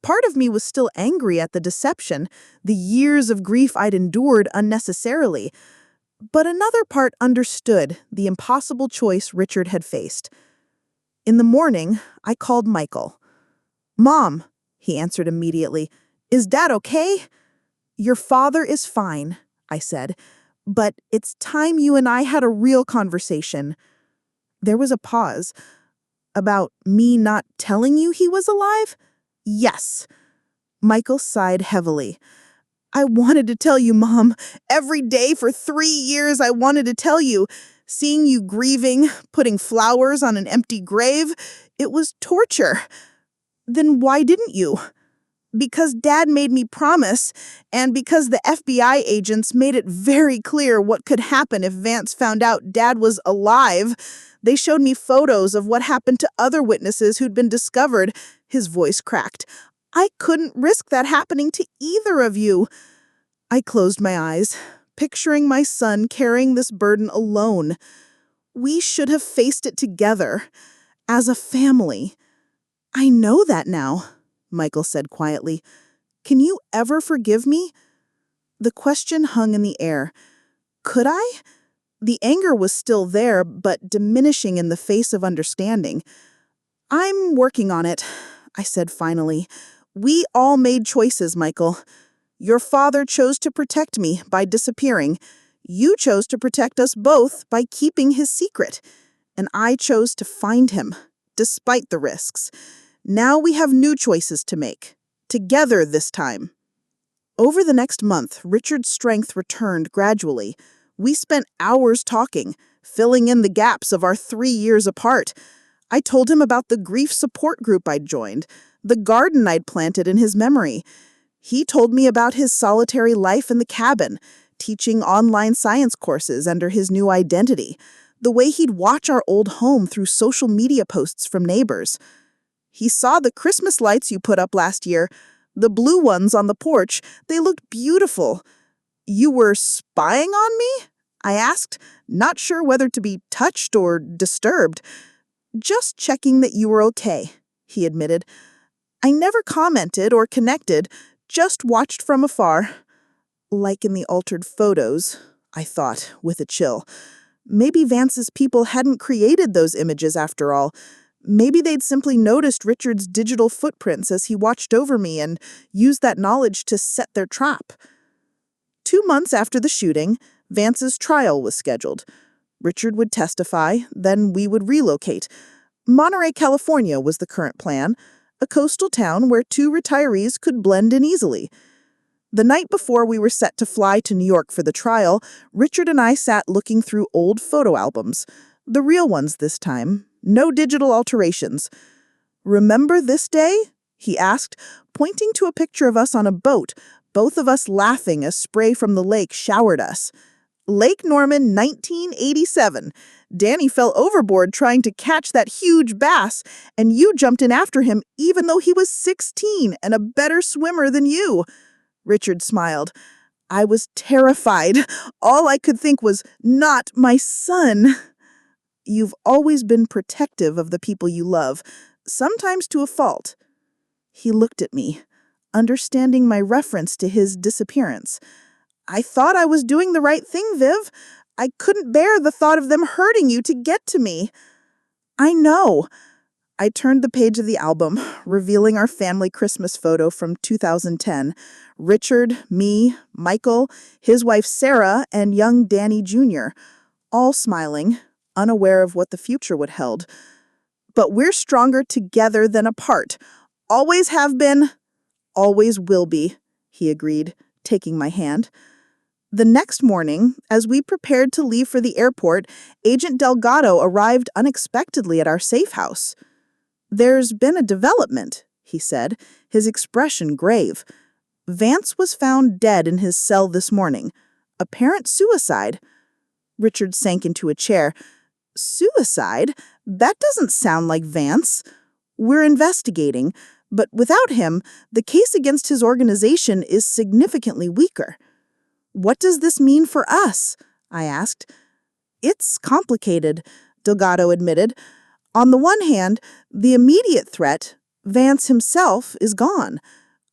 Part of me was still angry at the deception, the years of grief I'd endured unnecessarily. But another part understood the impossible choice Richard had faced. In the morning, I called Michael. "Mom," he answered immediately, "is Dad okay?" "Your father is fine," I said, "but it's time you and I had a real conversation." There was a pause. "About me not telling you he was alive?" "Yes." Michael sighed heavily. "I wanted to tell you, Mom. Every day for 3 years I wanted to tell you. Seeing you grieving, putting flowers on an empty grave, it was torture." "Then why didn't you?" Because Dad made me promise, and because the FBI agents made it very clear what could happen if Vance found out Dad was alive. They showed me photos of what happened to other witnesses who'd been discovered. His voice cracked. I couldn't risk that happening to either of you. I closed my eyes, picturing my son carrying this burden alone. We should have faced it together, as a family. I know that now, Michael said quietly. Can you ever forgive me? The question hung in the air. Could I? The anger was still there, but diminishing in the face of understanding. I'm working on it, I said finally. We all made choices, Michael. Your father chose to protect me by disappearing. You chose to protect us both by keeping his secret. And I chose to find him, despite the risks. Now we have new choices to make. Together this time. Over the next month, Richard's strength returned gradually. We spent hours talking, filling in the gaps of our 3 years apart. I told him about the grief support group I'd joined, the garden I'd planted in his memory. He told me about his solitary life in the cabin, teaching online science courses under his new identity, the way he'd watch our old home through social media posts from neighbors. He saw the Christmas lights you put up last year, the blue ones on the porch. They looked beautiful. You were spying on me? I asked, not sure whether to be touched or disturbed. Just checking that you were okay, he admitted. I never commented or connected, just watched from afar. Like in the altered photos, I thought, with a chill. Maybe Vance's people hadn't created those images after all. Maybe they'd simply noticed Richard's digital footprints as he watched over me and used that knowledge to set their trap. 2 months after the shooting, Vance's trial was scheduled. Richard would testify, then we would relocate. Monterey, California was the current plan, a coastal town where 2 retirees could blend in easily. The night before we were set to fly to New York for the trial, Richard and I sat looking through old photo albums. The real ones this time. No digital alterations. Remember this day? He asked, pointing to a picture of us on a boat, both of us laughing as spray from the lake showered us. Lake Norman, 1987. Danny fell overboard trying to catch that huge bass, and you jumped in after him even though he was 16 and a better swimmer than you. Richard smiled. I was terrified. All I could think was, not my son. You've always been protective of the people you love, sometimes to a fault. He looked at me, understanding my reference to his disappearance. I thought I was doing the right thing, Viv. I couldn't bear the thought of them hurting you to get to me. I know. I turned the page of the album, revealing our family Christmas photo from 2010. Richard, me, Michael, his wife Sarah, and young Danny Jr., all smiling, unaware of what the future would hold. But we're stronger together than apart. Always have been, always will be, he agreed, taking my hand. The next morning, as we prepared to leave for the airport, Agent Delgado arrived unexpectedly at our safe house. There's been a development, he said, his expression grave. Vance was found dead in his cell this morning. Apparent suicide. Richard sank into a chair. Suicide? That doesn't sound like Vance. We're investigating, but without him, the case against his organization is significantly weaker. What does this mean for us? I asked. It's complicated, Delgado admitted. On the one hand, the immediate threat, Vance himself, is gone.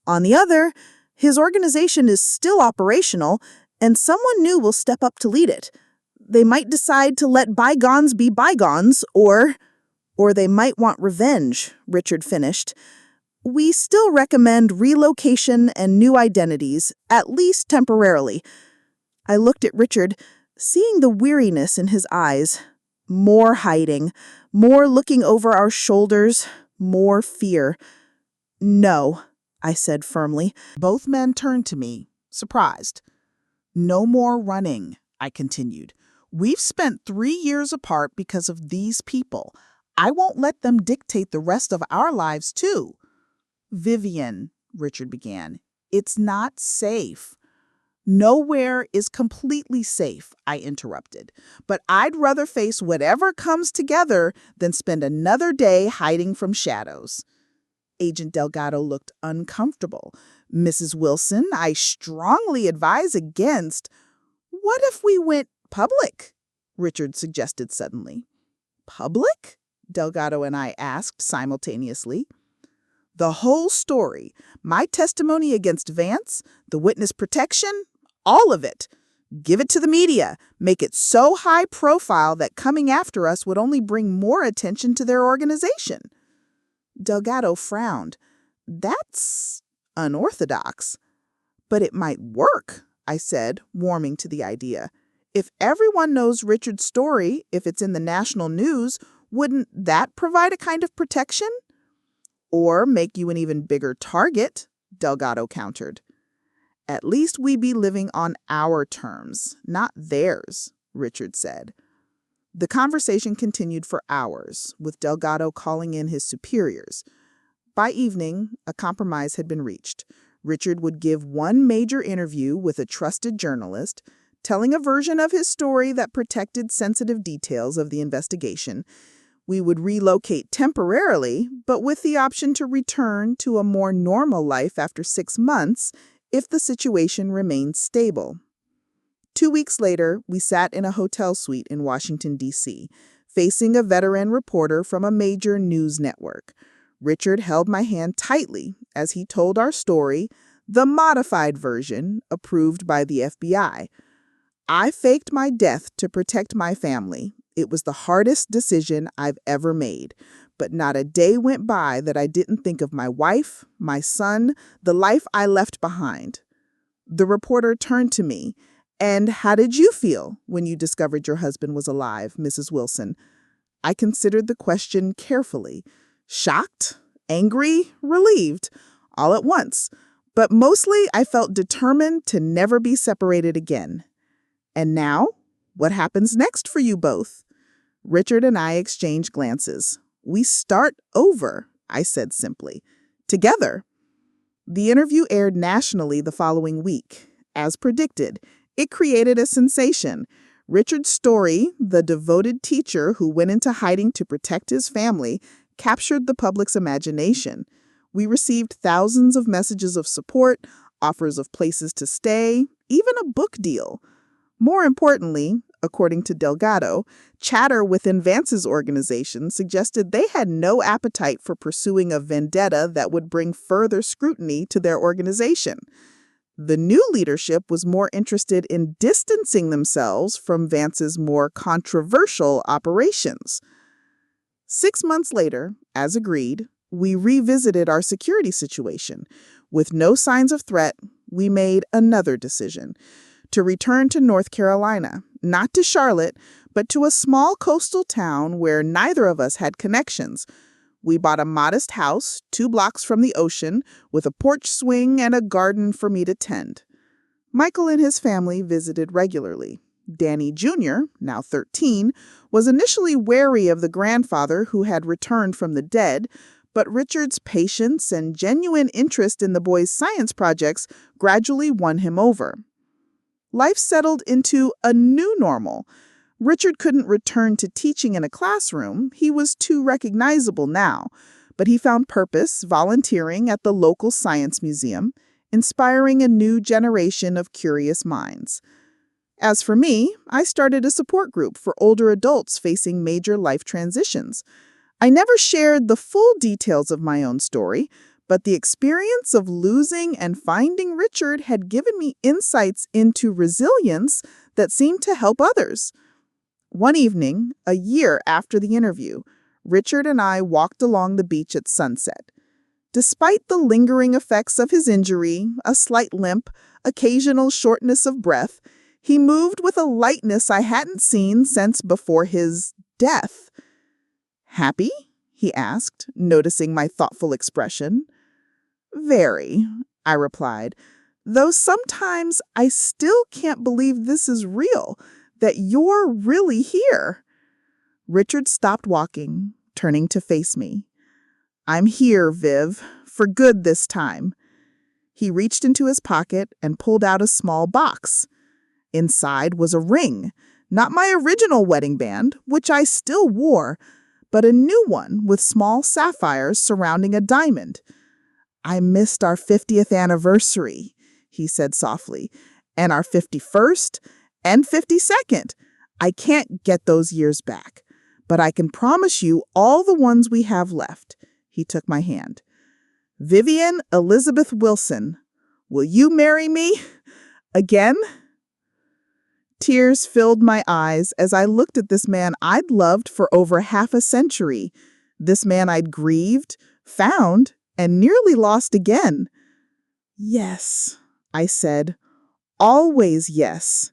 On the other, his organization is still operational, and someone new will step up to lead it. They might decide to let bygones be bygones, or they might want revenge, Richard finished. We still recommend relocation and new identities, at least temporarily. I looked at Richard, seeing the weariness in his eyes. More hiding, more looking over our shoulders, more fear. No, I said firmly. Both men turned to me, surprised. No more running, I continued. We've spent 3 years apart because of these people. I won't let them dictate the rest of our lives, too. Vivian, Richard began. "It's not safe." "Nowhere is completely safe," I interrupted. "But I'd rather face whatever comes together than spend another day hiding from shadows." Agent Delgado looked uncomfortable. "Mrs. Wilson, I strongly advise against—" "What if we went public?" Richard suggested suddenly. "Public?" Delgado and I asked simultaneously. "The whole story, my testimony against Vance, the witness protection, all of it. Give it to the media. Make it so high profile that coming after us would only bring more attention to their organization." Delgado frowned. "That's unorthodox." "But it might work," I said, warming to the idea. "If everyone knows Richard's story, if it's in the national news, wouldn't that provide a kind of protection?" "Or make you an even bigger target," Delgado countered. "At least we'd be living on our terms, not theirs," Richard said. The conversation continued for hours, with Delgado calling in his superiors. By evening, a compromise had been reached. Richard would give one major interview with a trusted journalist, telling a version of his story that protected sensitive details of the investigation. We would relocate temporarily, but with the option to return to a more normal life after 6 months if the situation remained stable. 2 weeks later, we sat in a hotel suite in Washington, D.C., facing a veteran reporter from a major news network. Richard held my hand tightly as he told our story, the modified version approved by the FBI. "I faked my death to protect my family. It was the hardest decision I've ever made. But not a day went by that I didn't think of my wife, my son, the life I left behind." The reporter turned to me. "And how did you feel when you discovered your husband was alive, Mrs. Wilson?" I considered the question carefully. Shocked, angry, relieved, all at once. But mostly I felt determined to never be separated again. "And now, what happens next for you both?" Richard and I exchanged glances. "We start over," I said simply. "Together." The interview aired nationally the following week. As predicted, it created a sensation. Richard's story, the devoted teacher who went into hiding to protect his family, captured the public's imagination. We received thousands of messages of support, offers of places to stay, even a book deal. More importantly, according to Delgado, chatter within Vance's organization suggested they had no appetite for pursuing a vendetta that would bring further scrutiny to their organization. The new leadership was more interested in distancing themselves from Vance's more controversial operations. 6 months later, as agreed, we revisited our security situation. With no signs of threat, we made another decision: to return to North Carolina, not to Charlotte, but to a small coastal town where neither of us had connections. We bought a modest house 2 blocks from the ocean with a porch swing and a garden for me to tend. Michael and his family visited regularly. Danny Jr., now 13, was initially wary of the grandfather who had returned from the dead, but Richard's patience and genuine interest in the boy's science projects gradually won him over. Life settled into a new normal. Richard couldn't return to teaching in a classroom. He was too recognizable now. But he found purpose volunteering at the local science museum, inspiring a new generation of curious minds. As for me, I started a support group for older adults facing major life transitions. I never shared the full details of my own story, but the experience of losing and finding Richard had given me insights into resilience that seemed to help others. One evening, a year after the interview, Richard and I walked along the beach at sunset. Despite the lingering effects of his injury, a slight limp, occasional shortness of breath, he moved with a lightness I hadn't seen since before his death. "Happy?" he asked, noticing my thoughtful expression. "Very," I replied, "though sometimes I still can't believe this is real, that you're really here." Richard stopped walking, turning to face me. "I'm here, Viv, for good this time." He reached into his pocket and pulled out a small box. Inside was a ring, not my original wedding band, which I still wore, but a new one with small sapphires surrounding a diamond. "I missed our 50th anniversary," he said softly, "and our 51st and 52nd. I can't get those years back, but I can promise you all the ones we have left." He took my hand. "Vivian Elizabeth Wilson, will you marry me again?" Tears filled my eyes as I looked at this man I'd loved for over half a century, this man I'd grieved, found, and nearly lost again. "Yes," I said, "always yes."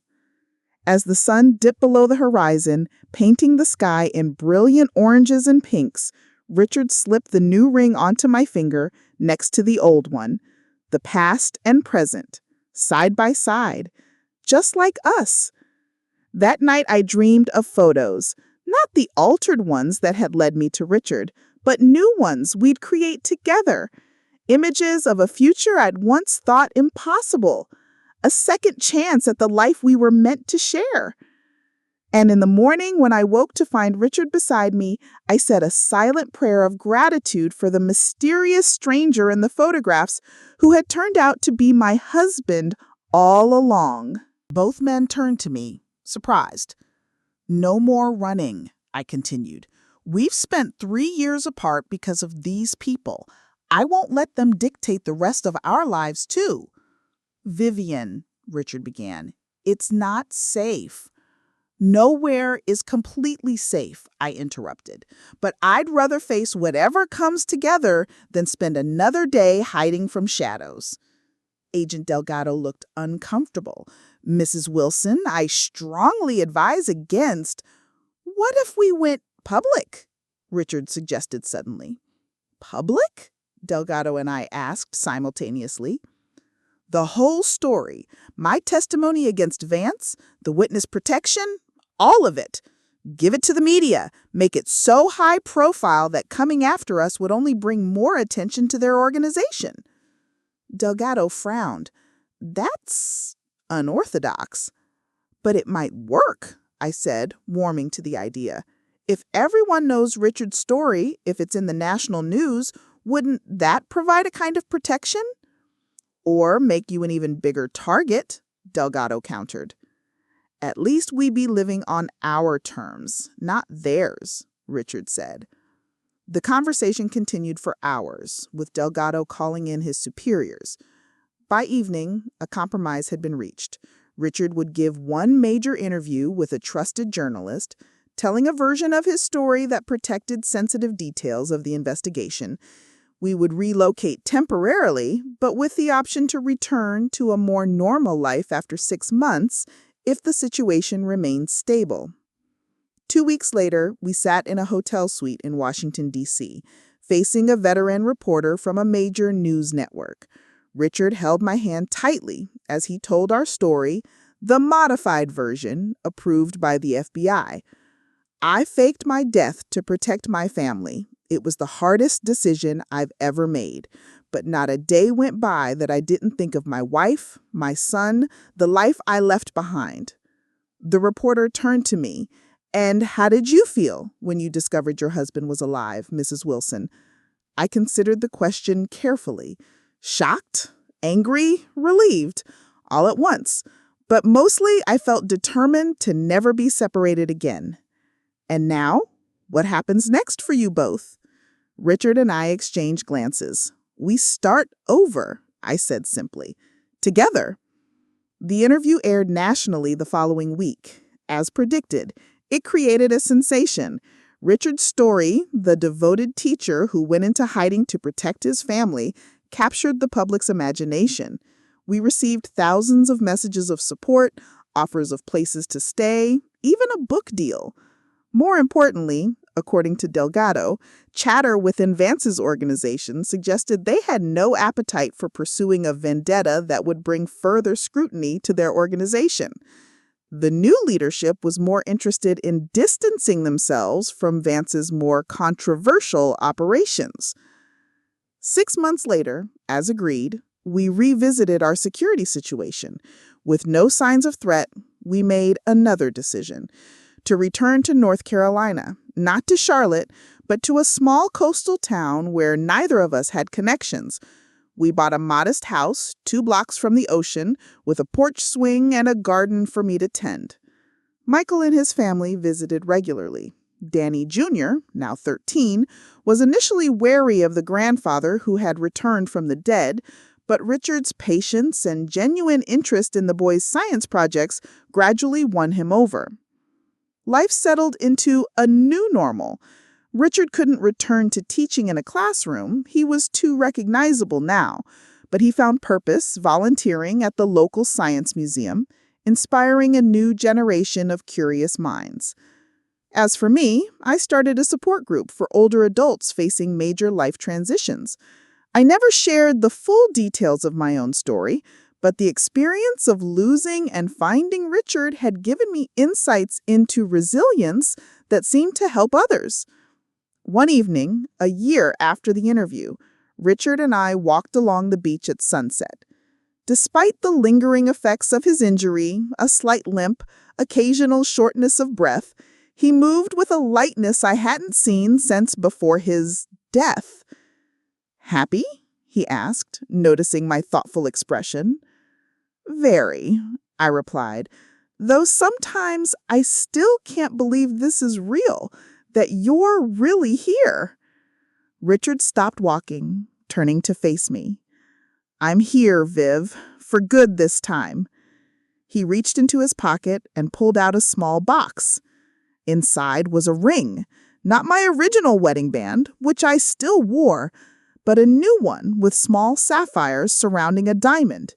As the sun dipped below the horizon, painting the sky in brilliant oranges and pinks, Richard slipped the new ring onto my finger next to the old one, the past and present, side by side, just like us. That night I dreamed of photos, not the altered ones that had led me to Richard, but new ones we'd create together, images of a future I'd once thought impossible, a second chance at the life we were meant to share. And in the morning, when I woke to find Richard beside me, I said a silent prayer of gratitude for the mysterious stranger in the photographs who had turned out to be my husband all along. Both men turned to me, surprised. "No more running," I continued. "We've spent 3 years apart because of these people. I won't let them dictate the rest of our lives, too." "Vivian," Richard began, "it's not safe." "Nowhere is completely safe," I interrupted. "But I'd rather face whatever comes together than spend another day hiding from shadows." Agent Delgado looked uncomfortable. "Mrs. Wilson, I strongly advise against—" "What if we went public?" Richard suggested suddenly. "Public?" Delgado and I asked simultaneously. "The whole story, my testimony against Vance, the witness protection, all of it. Give it to the media. Make it so high profile that coming after us would only bring more attention to their organization." Delgado frowned. "That's unorthodox." "But it might work," I said, warming to the idea. "If everyone knows Richard's story, if it's in the national news, wouldn't that provide a kind of protection?" "Or make you an even bigger target," Delgado countered. "At least we be living on our terms, not theirs," Richard said. The conversation continued for hours, with Delgado calling in his superiors. By evening, a compromise had been reached. Richard would give one major interview with a trusted journalist, telling a version of his story that protected sensitive details of the investigation. We would relocate temporarily, but with the option to return to a more normal life after 6 months if the situation remained stable. 2 weeks later, we sat in a hotel suite in Washington, D.C., facing a veteran reporter from a major news network. Richard held my hand tightly as he told our story, the modified version approved by the FBI. "I faked my death to protect my family. It was the hardest decision I've ever made, but not a day went by that I didn't think of my wife, my son, the life I left behind." The reporter turned to me. "And how did you feel when you discovered your husband was alive, Mrs. Wilson?" I considered the question carefully. Shocked, angry, relieved, all at once. But mostly I felt determined to never be separated again. "And now, what happens next for you both?" Richard and I exchanged glances. "We start over," I said simply. "Together." The interview aired nationally the following week. As predicted, it created a sensation. Richard's story, the devoted teacher who went into hiding to protect his family, captured the public's imagination. We received thousands of messages of support, offers of places to stay, even a book deal. More importantly, according to Delgado, chatter within Vance's organization suggested they had no appetite for pursuing a vendetta that would bring further scrutiny to their organization. The new leadership was more interested in distancing themselves from Vance's more controversial operations. 6 months later, as agreed, we revisited our security situation. With no signs of threat, we made another decision to return to North Carolina, not to Charlotte, but to a small coastal town where neither of us had connections. We bought a modest house 2 blocks from the ocean with a porch swing and a garden for me to tend. Michael and his family visited regularly. Danny Jr., now 13, was initially wary of the grandfather who had returned from the dead, but Richard's patience and genuine interest in the boy's science projects gradually won him over. Life settled into a new normal. Richard couldn't return to teaching in a classroom. He was too recognizable now, but he found purpose volunteering at the local science museum, inspiring a new generation of curious minds. As for me, I started a support group for older adults facing major life transitions. I never shared the full details of my own story, but the experience of losing and finding Richard had given me insights into resilience that seemed to help others. One evening, a year after the interview, Richard and I walked along the beach at sunset. Despite the lingering effects of his injury, a slight limp, occasional shortness of breath, he moved with a lightness I hadn't seen since before his death. "Happy?" he asked, noticing my thoughtful expression. "Very," I replied, "though sometimes I still can't believe this is real, that you're really here." Richard stopped walking, turning to face me. "I'm here, Viv, for good this time." He reached into his pocket and pulled out a small box. Inside was a ring, not my original wedding band, which I still wore, but a new one with small sapphires surrounding a diamond.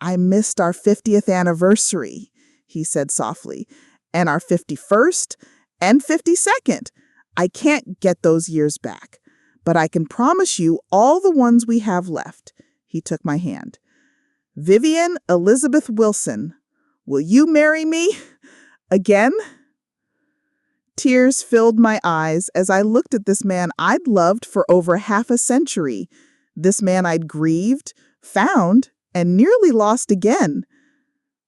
"I missed our 50th anniversary," he said softly, "and our 51st and 52nd. I can't get those years back, but I can promise you all the ones we have left." He took my hand. "Vivian Elizabeth Wilson, will you marry me again?" Tears filled my eyes as I looked at this man I'd loved for over half a century, this man I'd grieved, found, and nearly lost again.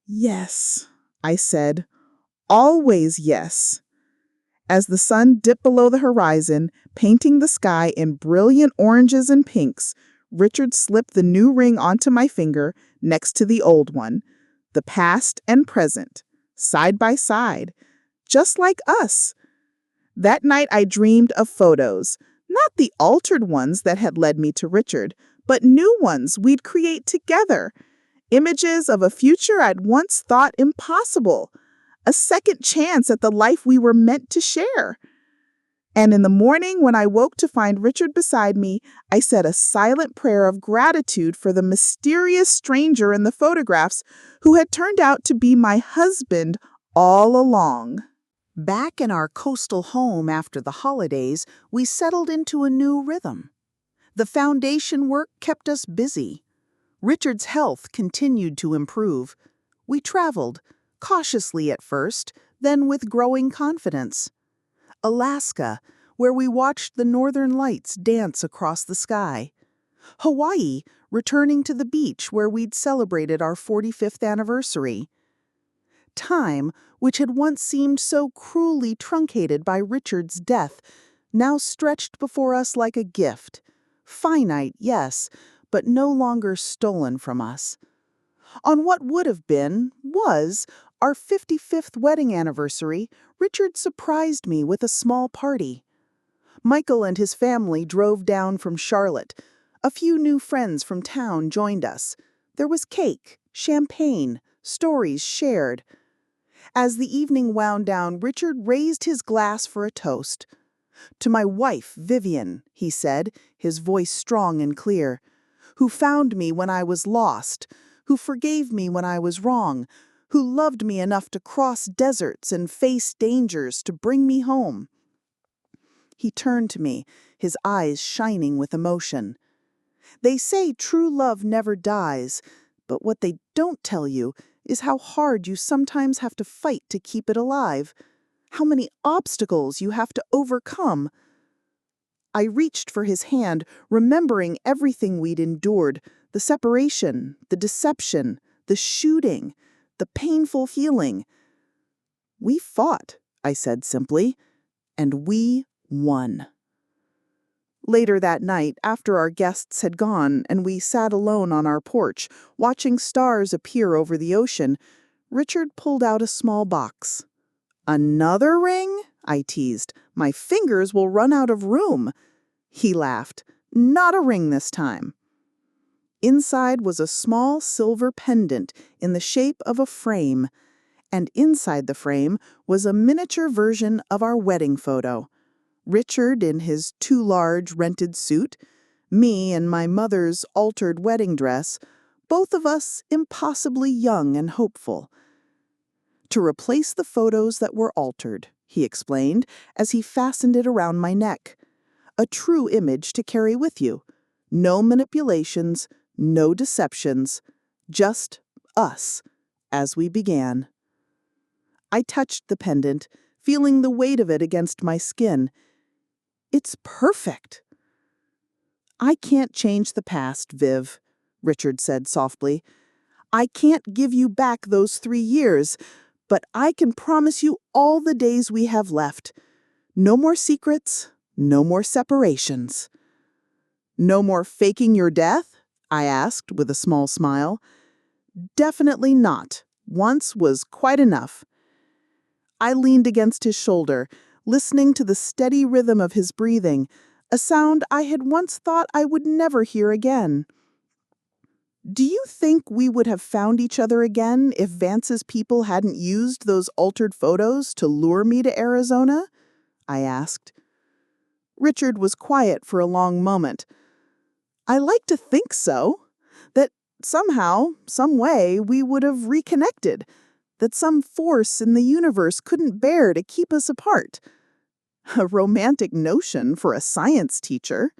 "Yes," I said, "always yes." As the sun dipped below the horizon, painting the sky in brilliant oranges and pinks, Richard slipped the new ring onto my finger next to the old one, the past and present, side by side, just like us. That night I dreamed of photos, not the altered ones that had led me to Richard, but new ones we'd create together, images of a future I'd once thought impossible, a second chance at the life we were meant to share. And in the morning, when I woke to find Richard beside me, I said a silent prayer of gratitude for the mysterious stranger in the photographs who had turned out to be my husband all along. Back in our coastal home after the holidays, we settled into a new rhythm. The foundation work kept us busy. Richard's health continued to improve. We traveled, cautiously at first, then with growing confidence. Alaska, where we watched the northern lights dance across the sky. Hawaii, returning to the beach where we'd celebrated our 45th anniversary. Time, which had once seemed so cruelly truncated by Richard's death, now stretched before us like a gift. Finite, yes, but no longer stolen from us. On what would have been, was, our 55th wedding anniversary, Richard surprised me with a small party. Michael and his family drove down from Charlotte. A few new friends from town joined us. There was cake, champagne, stories shared. As the evening wound down, Richard raised his glass for a toast. "To my wife, Vivian," he said, his voice strong and clear, "who found me when I was lost, who forgave me when I was wrong, who loved me enough to cross deserts and face dangers to bring me home." He turned to me, his eyes shining with emotion. "They say true love never dies, but what they don't tell you is how hard you sometimes have to fight to keep it alive, how many obstacles you have to overcome." I reached for his hand, remembering everything we'd endured, The separation, the deception, the shooting, the painful feeling. We fought, I said simply, and we won. Later that night, after our guests had gone and we sat alone on our porch, watching stars appear over the ocean, Richard pulled out a small box. "Another ring?" I teased. "My fingers will run out of room." He laughed. "Not a ring this time." Inside was a small silver pendant in the shape of a frame, and inside the frame was a miniature version of our wedding photo. Richard in his too large rented suit, me in my mother's altered wedding dress, both of us impossibly young and hopeful. "To replace the photos that were altered," he explained as he fastened it around my neck. "A true image to carry with you. No manipulations, no deceptions, just us, as we began." I touched the pendant, feeling the weight of it against my skin. "It's perfect." "I can't change the past, Viv," Richard said softly. "I can't give you back those 3 years, but I can promise you all the days we have left. No more secrets, no more separations." "No more faking your death?" I asked with a small smile. "Definitely not. Once was quite enough." I leaned against his shoulder, listening to the steady rhythm of his breathing, a sound I had once thought I would never hear again. "Do you think we would have found each other again if Vance's people hadn't used those altered photos to lure me to Arizona?" I asked. Richard was quiet for a long moment. "I like to think so. That somehow, some way, we would have reconnected. That some force in the universe couldn't bear to keep us apart. A romantic notion for a science teacher.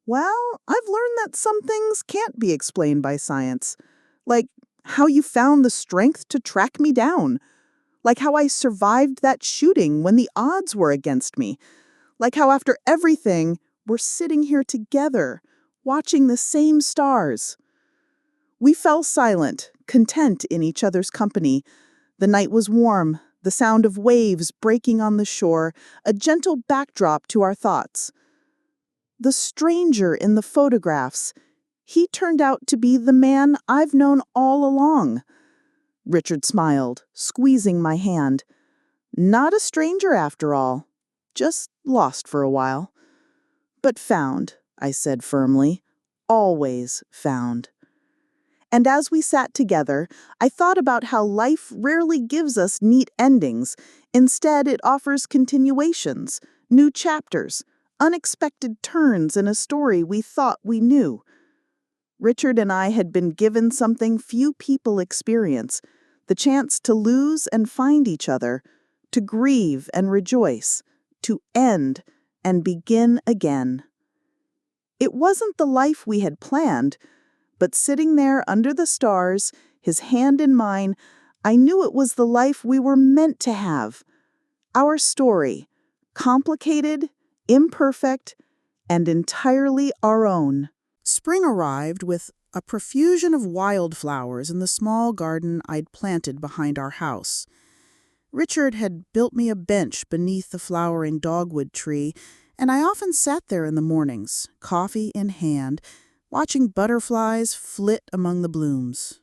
Well, I've learned that some things can't be explained by science. Like how you found the strength to track me down. Like how I survived that shooting when the odds were against me. Like how after everything, we're sitting here together, watching the same stars." We fell silent, content in each other's company. The night was warm, the sound of waves breaking on the shore, a gentle backdrop to our thoughts. "The stranger in the photographs, he turned out to be the man I've known all along." Richard smiled, squeezing my hand. "Not a stranger after all. Just lost for a while." "But found," I said firmly. "Always found." And as we sat together, I thought about how life rarely gives us neat endings. Instead, it offers continuations, new chapters, unexpected turns in a story we thought we knew. Richard and I had been given something few people experience, the chance to lose and find each other, to grieve and rejoice, to end and begin again. It wasn't the life we had planned, but sitting there under the stars, his hand in mine, I knew it was the life we were meant to have. Our story, complicated, imperfect, and entirely our own. Spring arrived with a profusion of wildflowers in the small garden I'd planted behind our house. Richard had built me a bench beneath the flowering dogwood tree, and I often sat there in the mornings, coffee in hand, watching butterflies flit among the blooms.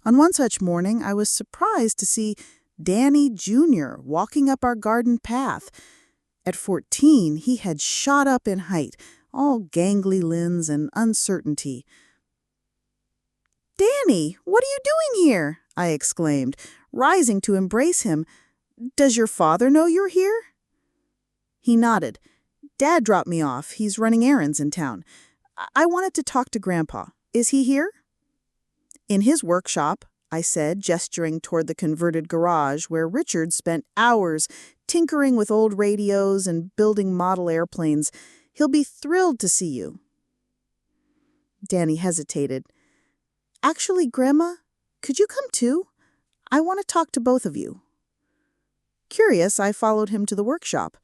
On one such morning, I was surprised to see Danny Jr. walking up our garden path. At 14, he had shot up in height, all gangly limbs and uncertainty. "Danny, what are you doing here?" I exclaimed, rising to embrace him. "Does your father know you're here?" He nodded. "Dad dropped me off. He's running errands in town. I wanted to talk to Grandpa. Is he here?" "In his workshop," I said, gesturing toward the converted garage where Richard spent hours tinkering with old radios and building model airplanes. "He'll be thrilled to see you." Danny hesitated. "Actually, Grandma, could you come too? I want to talk to both of you." Curious, I followed him to the workshop.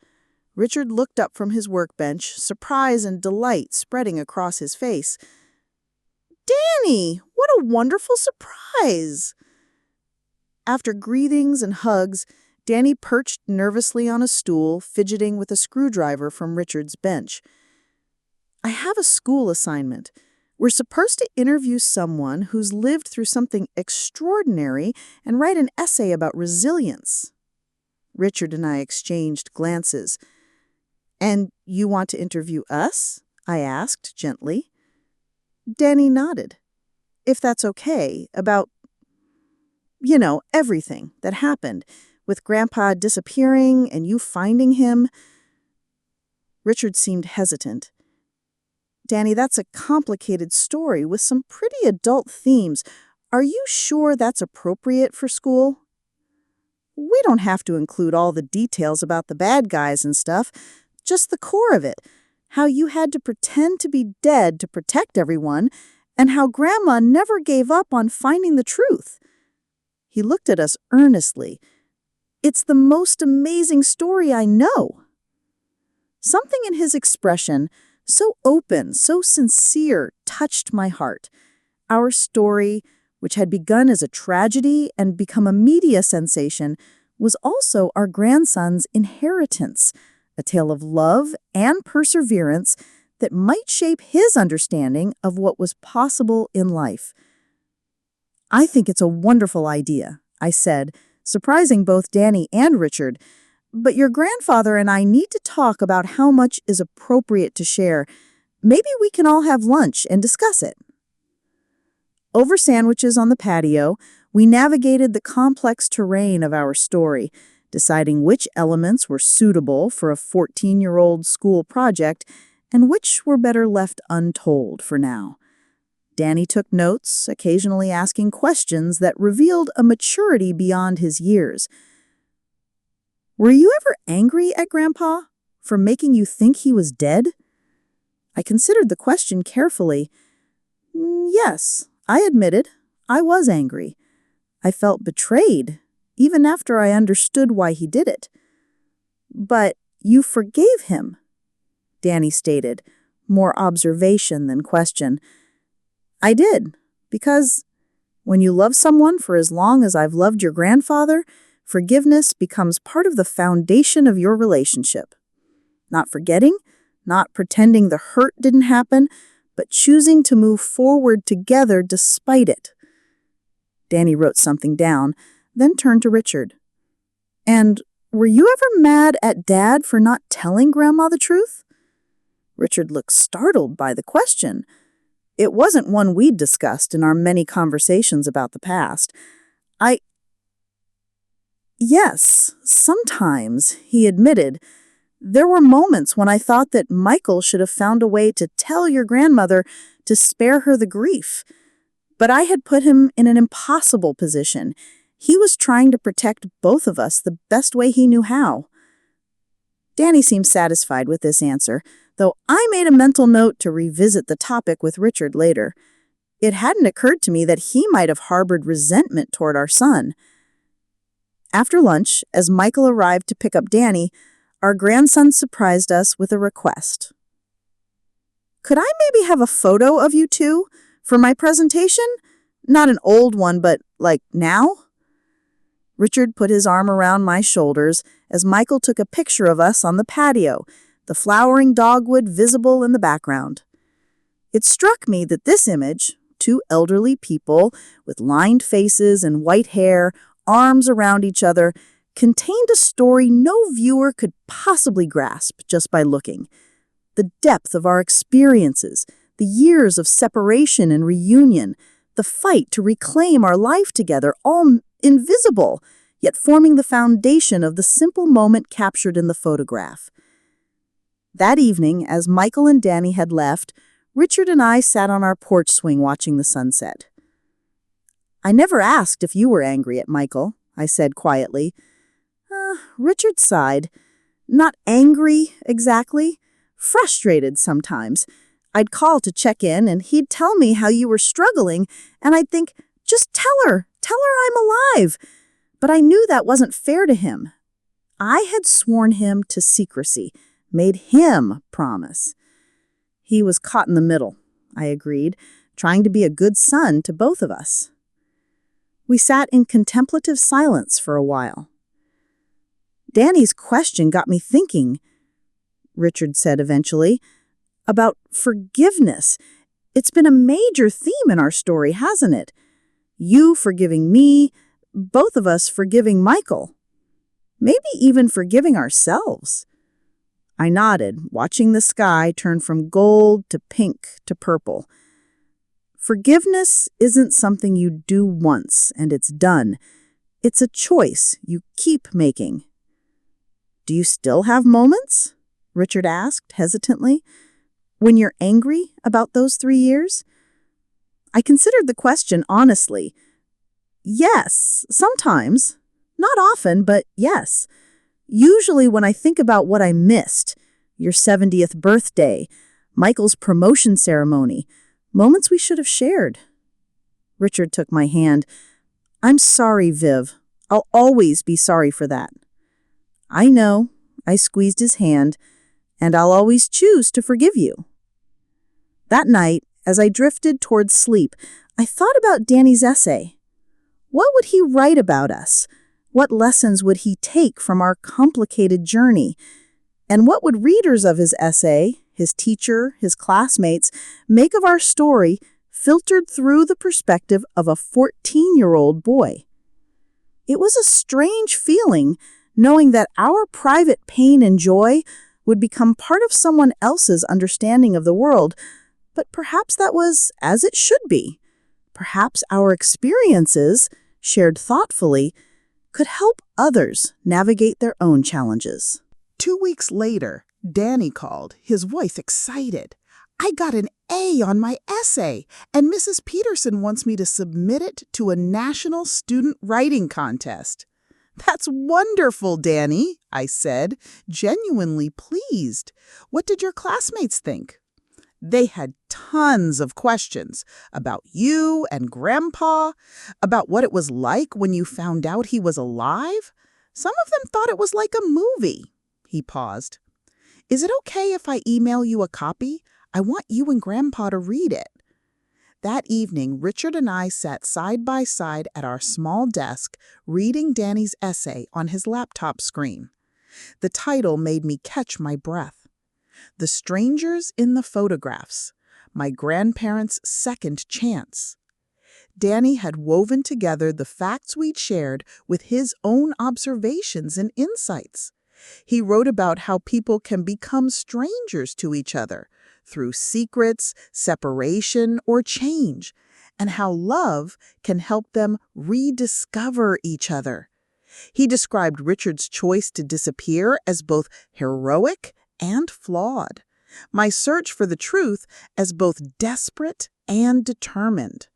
Richard looked up from his workbench, surprise and delight spreading across his face. "Danny, what a wonderful surprise!" After greetings and hugs, Danny perched nervously on a stool, fidgeting with a screwdriver from Richard's bench. "I have a school assignment. We're supposed to interview someone who's lived through something extraordinary and write an essay about resilience." Richard and I exchanged glances. "And you want to interview us?" I asked gently. Danny nodded. "If that's okay, about, everything that happened, with Grandpa disappearing and you finding him." Richard seemed hesitant. "Danny, that's a complicated story with some pretty adult themes. Are you sure that's appropriate for school?" "We don't have to include all the details about the bad guys and stuff, just the core of it. How you had to pretend to be dead to protect everyone, and how Grandma never gave up on finding the truth." He looked at us earnestly. "It's the most amazing story I know." Something in his expression, so open, so sincere, touched my heart. Our story, which had begun as a tragedy and become a media sensation, was also our grandson's inheritance, a tale of love and perseverance that might shape his understanding of what was possible in life. "I think it's a wonderful idea," I said, surprising both Danny and Richard. "But your grandfather and I need to talk about how much is appropriate to share. Maybe we can all have lunch and discuss it." Over sandwiches on the patio, we navigated the complex terrain of our story, deciding which elements were suitable for a 14-year-old school project and which were better left untold for now. Danny took notes, occasionally asking questions that revealed a maturity beyond his years. "Were you ever angry at Grandpa for making you think he was dead?" I considered the question carefully. Yes, I admitted, I was angry. I felt betrayed, even after I understood why he did it. "But you forgave him," Danny stated, more observation than question. "I did, because when you love someone for as long as I've loved your grandfather, forgiveness becomes part of the foundation of your relationship. Not forgetting, not pretending the hurt didn't happen, but choosing to move forward together despite it." Danny wrote something down, then turned to Richard. "And were you ever mad at Dad for not telling Grandma the truth?" Richard looked startled by the question. It wasn't one we'd discussed in our many conversations about the past. "Yes, sometimes," he admitted. "There were moments when I thought that Michael should have found a way to tell your grandmother to spare her the grief. But I had put him in an impossible position. He was trying to protect both of us the best way he knew how." Danny seemed satisfied with this answer, though I made a mental note to revisit the topic with Richard later. It hadn't occurred to me that he might have harbored resentment toward our son. After lunch, as Michael arrived to pick up Danny, our grandson surprised us with a request. "Could I maybe have a photo of you two for my presentation? Not an old one, but like now?" Richard put his arm around my shoulders as Michael took a picture of us on the patio, the flowering dogwood visible in the background. It struck me that this image, two elderly people with lined faces and white hair, arms around each other, contained a story no viewer could possibly grasp just by looking. The depth of our experiences, the years of separation and reunion, the fight to reclaim our life together, all invisible, yet forming the foundation of the simple moment captured in the photograph. That evening, as Michael and Danny had left, Richard and I sat on our porch swing watching the sunset. "I never asked if you were angry at Michael," I said quietly. Richard sighed. "Not angry, exactly. Frustrated sometimes. I'd call to check in, and he'd tell me how you were struggling, and I'd think, just tell her I'm alive. But I knew that wasn't fair to him. I had sworn him to secrecy, made him promise. He was caught in the middle, I agreed, trying to be a good son to both of us. We sat in contemplative silence for a while. Danny's question got me thinking, Richard said eventually, about forgiveness. It's been a major theme in our story, hasn't it? You forgiving me, both of us forgiving Michael. Maybe even forgiving ourselves. I nodded, watching the sky turn from gold to pink to purple. Forgiveness isn't something you do once and it's done. It's a choice you keep making. Do you still have moments? Richard asked hesitantly. When you're angry about those 3 years? I considered the question honestly. Yes, sometimes. Not often, but yes. Usually when I think about what I missed, your 70th birthday, Michael's promotion ceremony, moments we should have shared. Richard took my hand. I'm sorry, Viv. I'll always be sorry for that. I know, I squeezed his hand, and I'll always choose to forgive you. That night, as I drifted towards sleep, I thought about Danny's essay. What would he write about us? What lessons would he take from our complicated journey? And what would readers of his essay, his teacher, his classmates, make of our story filtered through the perspective of a 14-year-old boy? It was a strange feeling knowing that our private pain and joy would become part of someone else's understanding of the world, but perhaps that was as it should be. Perhaps our experiences, shared thoughtfully, could help others navigate their own challenges. 2 weeks later, Danny called, his voice excited. I got an A on my essay, and Mrs. Peterson wants me to submit it to a national student writing contest. That's wonderful, Danny, I said, genuinely pleased. What did your classmates think? They had tons of questions about you and Grandpa, about what it was like when you found out he was alive. Some of them thought it was like a movie. He paused. Is it okay if I email you a copy? I want you and Grandpa to read it. That evening, Richard and I sat side by side at our small desk, reading Danny's essay on his laptop screen. The title made me catch my breath. The Strangers in the Photographs, My Grandparents' Second Chance. Danny had woven together the facts we'd shared with his own observations and insights. He wrote about how people can become strangers to each other through secrets, separation, or change, and how love can help them rediscover each other. He described Richard's choice to disappear as both heroic and flawed, my search for the truth as both desperate and determined.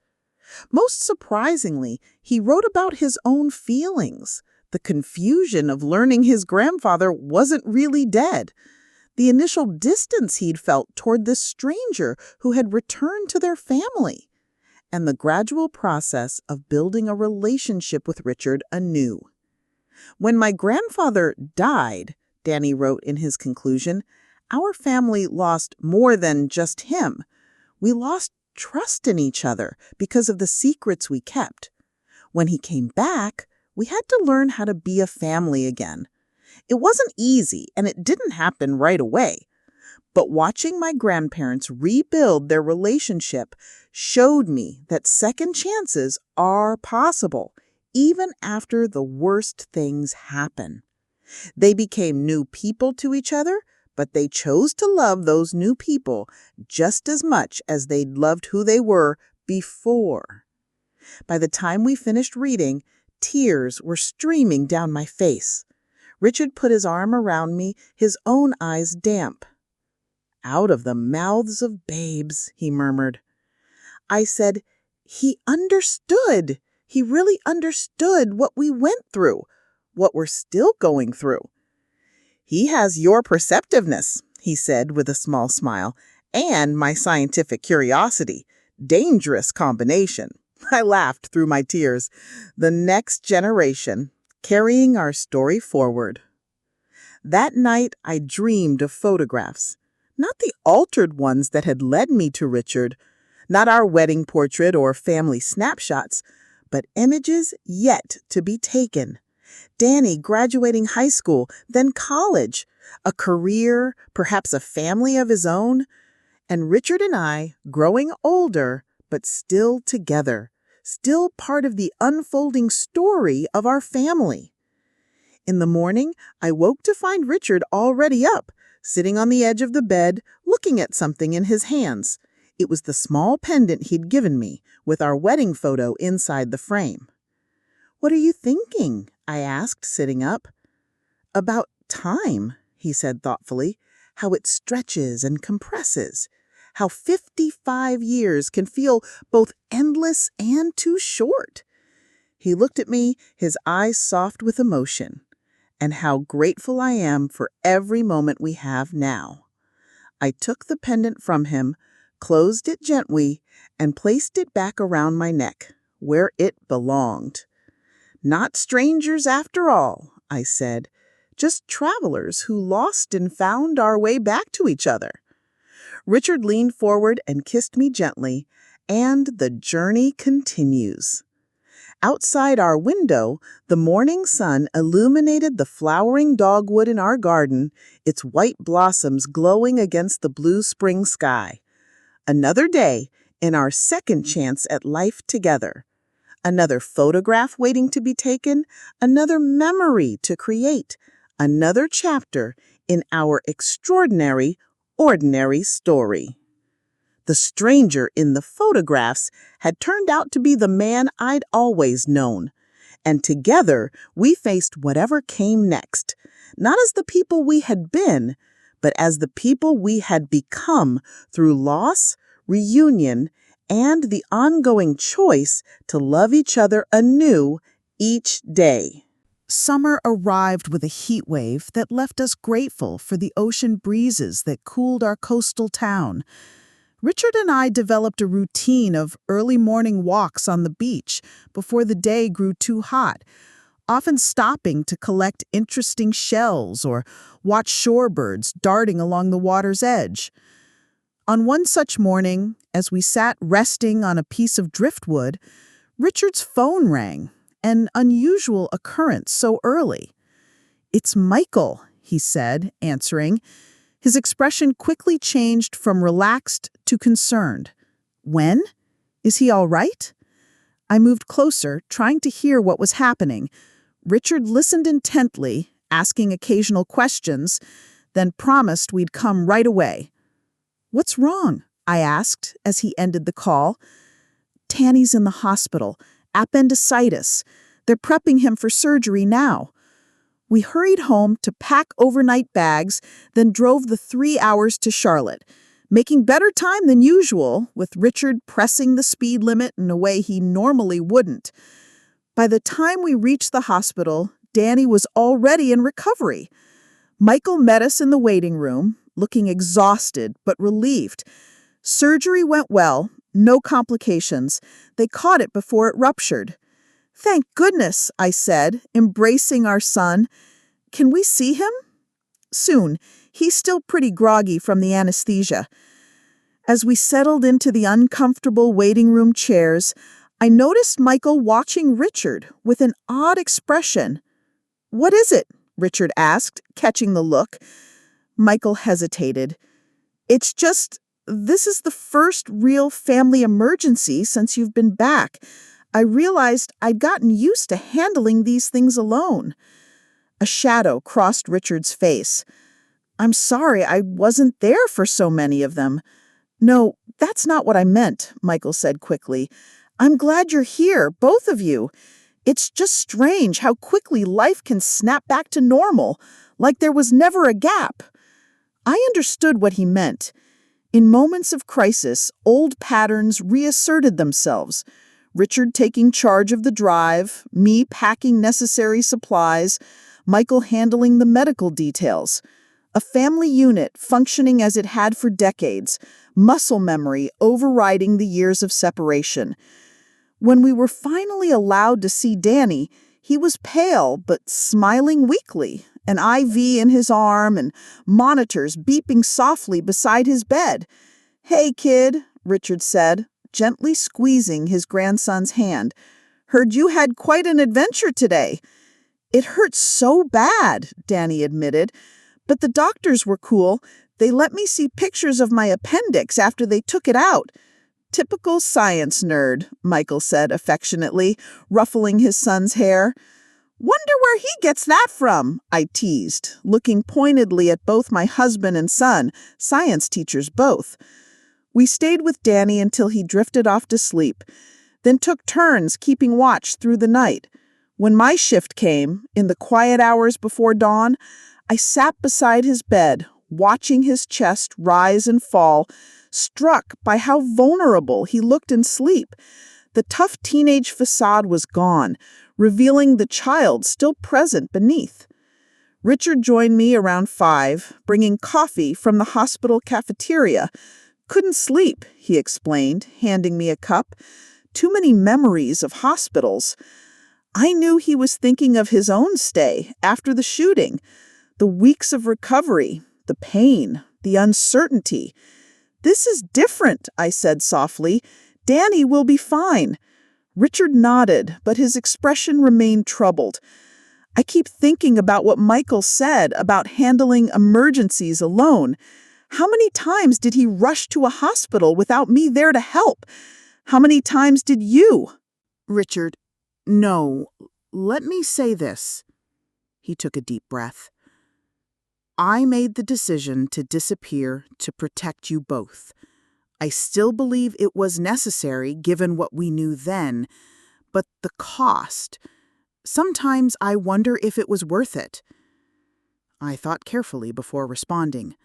Most surprisingly, he wrote about his own feelings, the confusion of learning his grandfather wasn't really dead, the initial distance he'd felt toward this stranger who had returned to their family, and the gradual process of building a relationship with Richard anew. When my grandfather died, Danny wrote in his conclusion, our family lost more than just him. We lost trust in each other because of the secrets we kept. When he came back, we had to learn how to be a family again. It wasn't easy, and it didn't happen right away. But watching my grandparents rebuild their relationship showed me that second chances are possible, even after the worst things happen. They became new people to each other, but they chose to love those new people just as much as they'd loved who they were before. By the time we finished reading, tears were streaming down my face. Richard put his arm around me, his own eyes damp. Out of the mouths of babes, he murmured. I said, he understood. He really understood what we went through, what we're still going through. He has your perceptiveness, he said with a small smile, and my scientific curiosity. Dangerous combination. I laughed through my tears. The next generation, carrying our story forward. That night, I dreamed of photographs. Not the altered ones that had led me to Richard, not our wedding portrait or family snapshots, but images yet to be taken. Danny graduating high school, then college, a career, perhaps a family of his own, and Richard and I growing older, but still together, still part of the unfolding story of our family. In the morning, I woke to find Richard already up, sitting on the edge of the bed, looking at something in his hands. It was the small pendant he'd given me, with our wedding photo inside the frame. "What are you thinking?" I asked, sitting up. "About time," he said thoughtfully, "how it stretches and compresses, how 55 years can feel both endless and too short." He looked at me, his eyes soft with emotion. "And how grateful I am for every moment we have now." I took the pendant from him, closed it gently, and placed it back around my neck, where it belonged. "Not strangers after all," I said, "just travelers who lost and found our way back to each other." Richard leaned forward and kissed me gently, and the journey continues. Outside our window, the morning sun illuminated the flowering dogwood in our garden, its white blossoms glowing against the blue spring sky. Another day in our second chance at life together. Another photograph waiting to be taken, another memory to create, another chapter in our extraordinary, ordinary story. The stranger in the photographs had turned out to be the man I'd always known. And together, we faced whatever came next, not as the people we had been, but as the people we had become through loss, reunion, and the ongoing choice to love each other anew each day. Summer arrived with a heat wave that left us grateful for the ocean breezes that cooled our coastal town. Richard and I developed a routine of early morning walks on the beach before the day grew too hot, often stopping to collect interesting shells or watch shorebirds darting along the water's edge. On one such morning, as we sat resting on a piece of driftwood, Richard's phone rang, an unusual occurrence so early. "It's Michael," he said, answering. His expression quickly changed from relaxed to concerned. "When? Is he all right?" I moved closer, trying to hear what was happening. Richard listened intently, asking occasional questions, then promised we'd come right away. "What's wrong?" I asked as he ended the call. "Tanny's in the hospital. Appendicitis. They're prepping him for surgery now." We hurried home to pack overnight bags, then drove the 3 hours to Charlotte, making better time than usual, with Richard pressing the speed limit in a way he normally wouldn't. By the time we reached the hospital, Danny was already in recovery. Michael met us in the waiting room, looking exhausted but relieved. Surgery went well, no complications. They caught it before it ruptured. "Thank goodness," I said, embracing our son. "Can we see him?" "Soon. He's still pretty groggy from the anesthesia." As we settled into the uncomfortable waiting room chairs, I noticed Michael watching Richard with an odd expression. "What is it?" Richard asked, catching the look. Michael hesitated. This is the first real family emergency since you've been back. I realized I'd gotten used to handling these things alone." A shadow crossed Richard's face. "I'm sorry I wasn't there for so many of them." "No, that's not what I meant," Michael said quickly. "I'm glad you're here, both of you. It's just strange how quickly life can snap back to normal, like there was never a gap." I understood what he meant. In moments of crisis, old patterns reasserted themselves. Richard taking charge of the drive, me packing necessary supplies, Michael handling the medical details. A family unit functioning as it had for decades, muscle memory overriding the years of separation. When we were finally allowed to see Danny, he was pale but smiling weakly, an IV in his arm and monitors beeping softly beside his bed. "Hey, kid," Richard said, gently squeezing his grandson's hand. "Heard you had quite an adventure today." "It hurt so bad," Danny admitted, "but the doctors were cool. They let me see pictures of my appendix after they took it out." "Typical science nerd," Michael said affectionately, ruffling his son's hair. "Wonder where he gets that from," I teased, looking pointedly at both my husband and son, science teachers both. We stayed with Danny until he drifted off to sleep, then took turns keeping watch through the night. When my shift came, in the quiet hours before dawn, I sat beside his bed, watching his chest rise and fall, struck by how vulnerable he looked in sleep. The tough teenage facade was gone, revealing the child still present beneath. Richard joined me around 5, bringing coffee from the hospital cafeteria. "Couldn't sleep," he explained, handing me a cup. "Too many memories of hospitals." I knew he was thinking of his own stay after the shooting, the weeks of recovery, the pain, the uncertainty. "This is different," I said softly. "Danny will be fine." Richard nodded, but his expression remained troubled. "I keep thinking about what Michael said about handling emergencies alone. How many times did he rush to a hospital without me there to help? How many times did you?" Richard, no, let me say this. He took a deep breath. I made the decision to disappear to protect you both. I still believe it was necessary given what we knew then, but the cost, sometimes I wonder if it was worth it. I thought carefully before responding.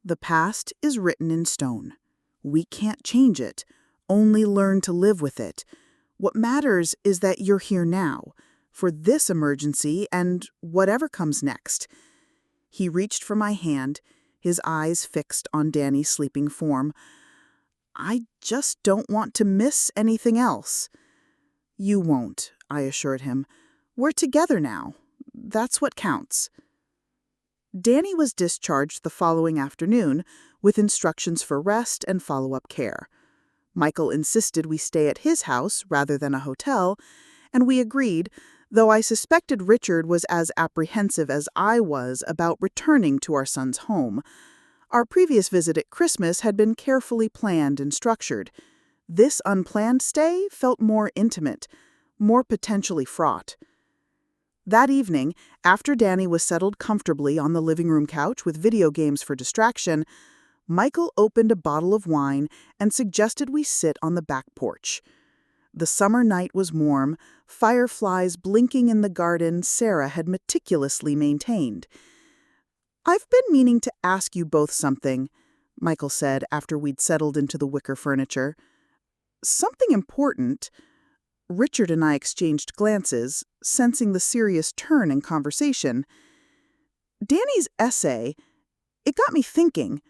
The past is written in stone. We can't change it, only learn to live with it. What matters is that you're here now, for this emergency and whatever comes next. He reached for my hand, his eyes fixed on Danny's sleeping form. I just don't want to miss anything else. You won't, I assured him. We're together now. That's what counts. Danny was discharged the following afternoon with instructions for rest and follow-up care. Michael insisted we stay at his house rather than a hotel, and we agreed, though I suspected Richard was as apprehensive as I was about returning to our son's home. Our previous visit at Christmas had been carefully planned and structured. This unplanned stay felt more intimate, more potentially fraught. That evening, after Danny was settled comfortably on the living room couch with video games for distraction, Michael opened a bottle of wine and suggested we sit on the back porch. The summer night was warm, fireflies blinking in the garden Sarah had meticulously maintained. "I've been meaning to ask you both something," Michael said after we'd settled into the wicker furniture. "Something important." Richard and I exchanged glances, sensing the serious turn in conversation. Danny's essay, it got me thinking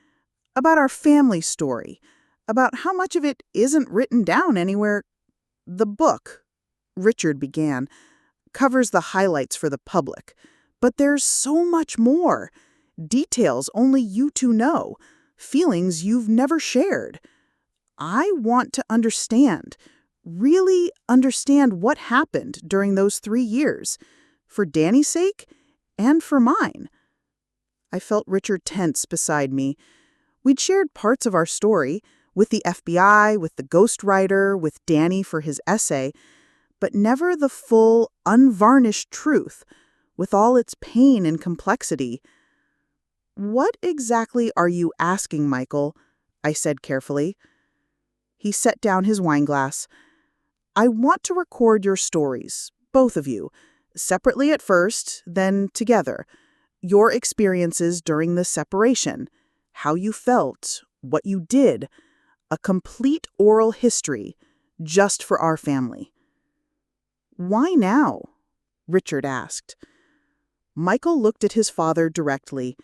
about our family story, about how much of it isn't written down anywhere. "The book," Richard began, "covers the highlights for the public, but there's so much more. Details only you two know, feelings you've never shared. I want to understand, really understand what happened during those 3 years, for Danny's sake and for mine." I felt Richard tense beside me. We'd shared parts of our story, with the FBI, with the ghostwriter, with Danny for his essay, but never the full, unvarnished truth, with all its pain and complexity. "What exactly are you asking, Michael?" I said carefully. He set down his wineglass. "I want to record your stories, both of you, separately at first, then together. Your experiences during the separation, how you felt, what you did, a complete oral history, just for our family." "Why now?" Richard asked. Michael looked at his father directly.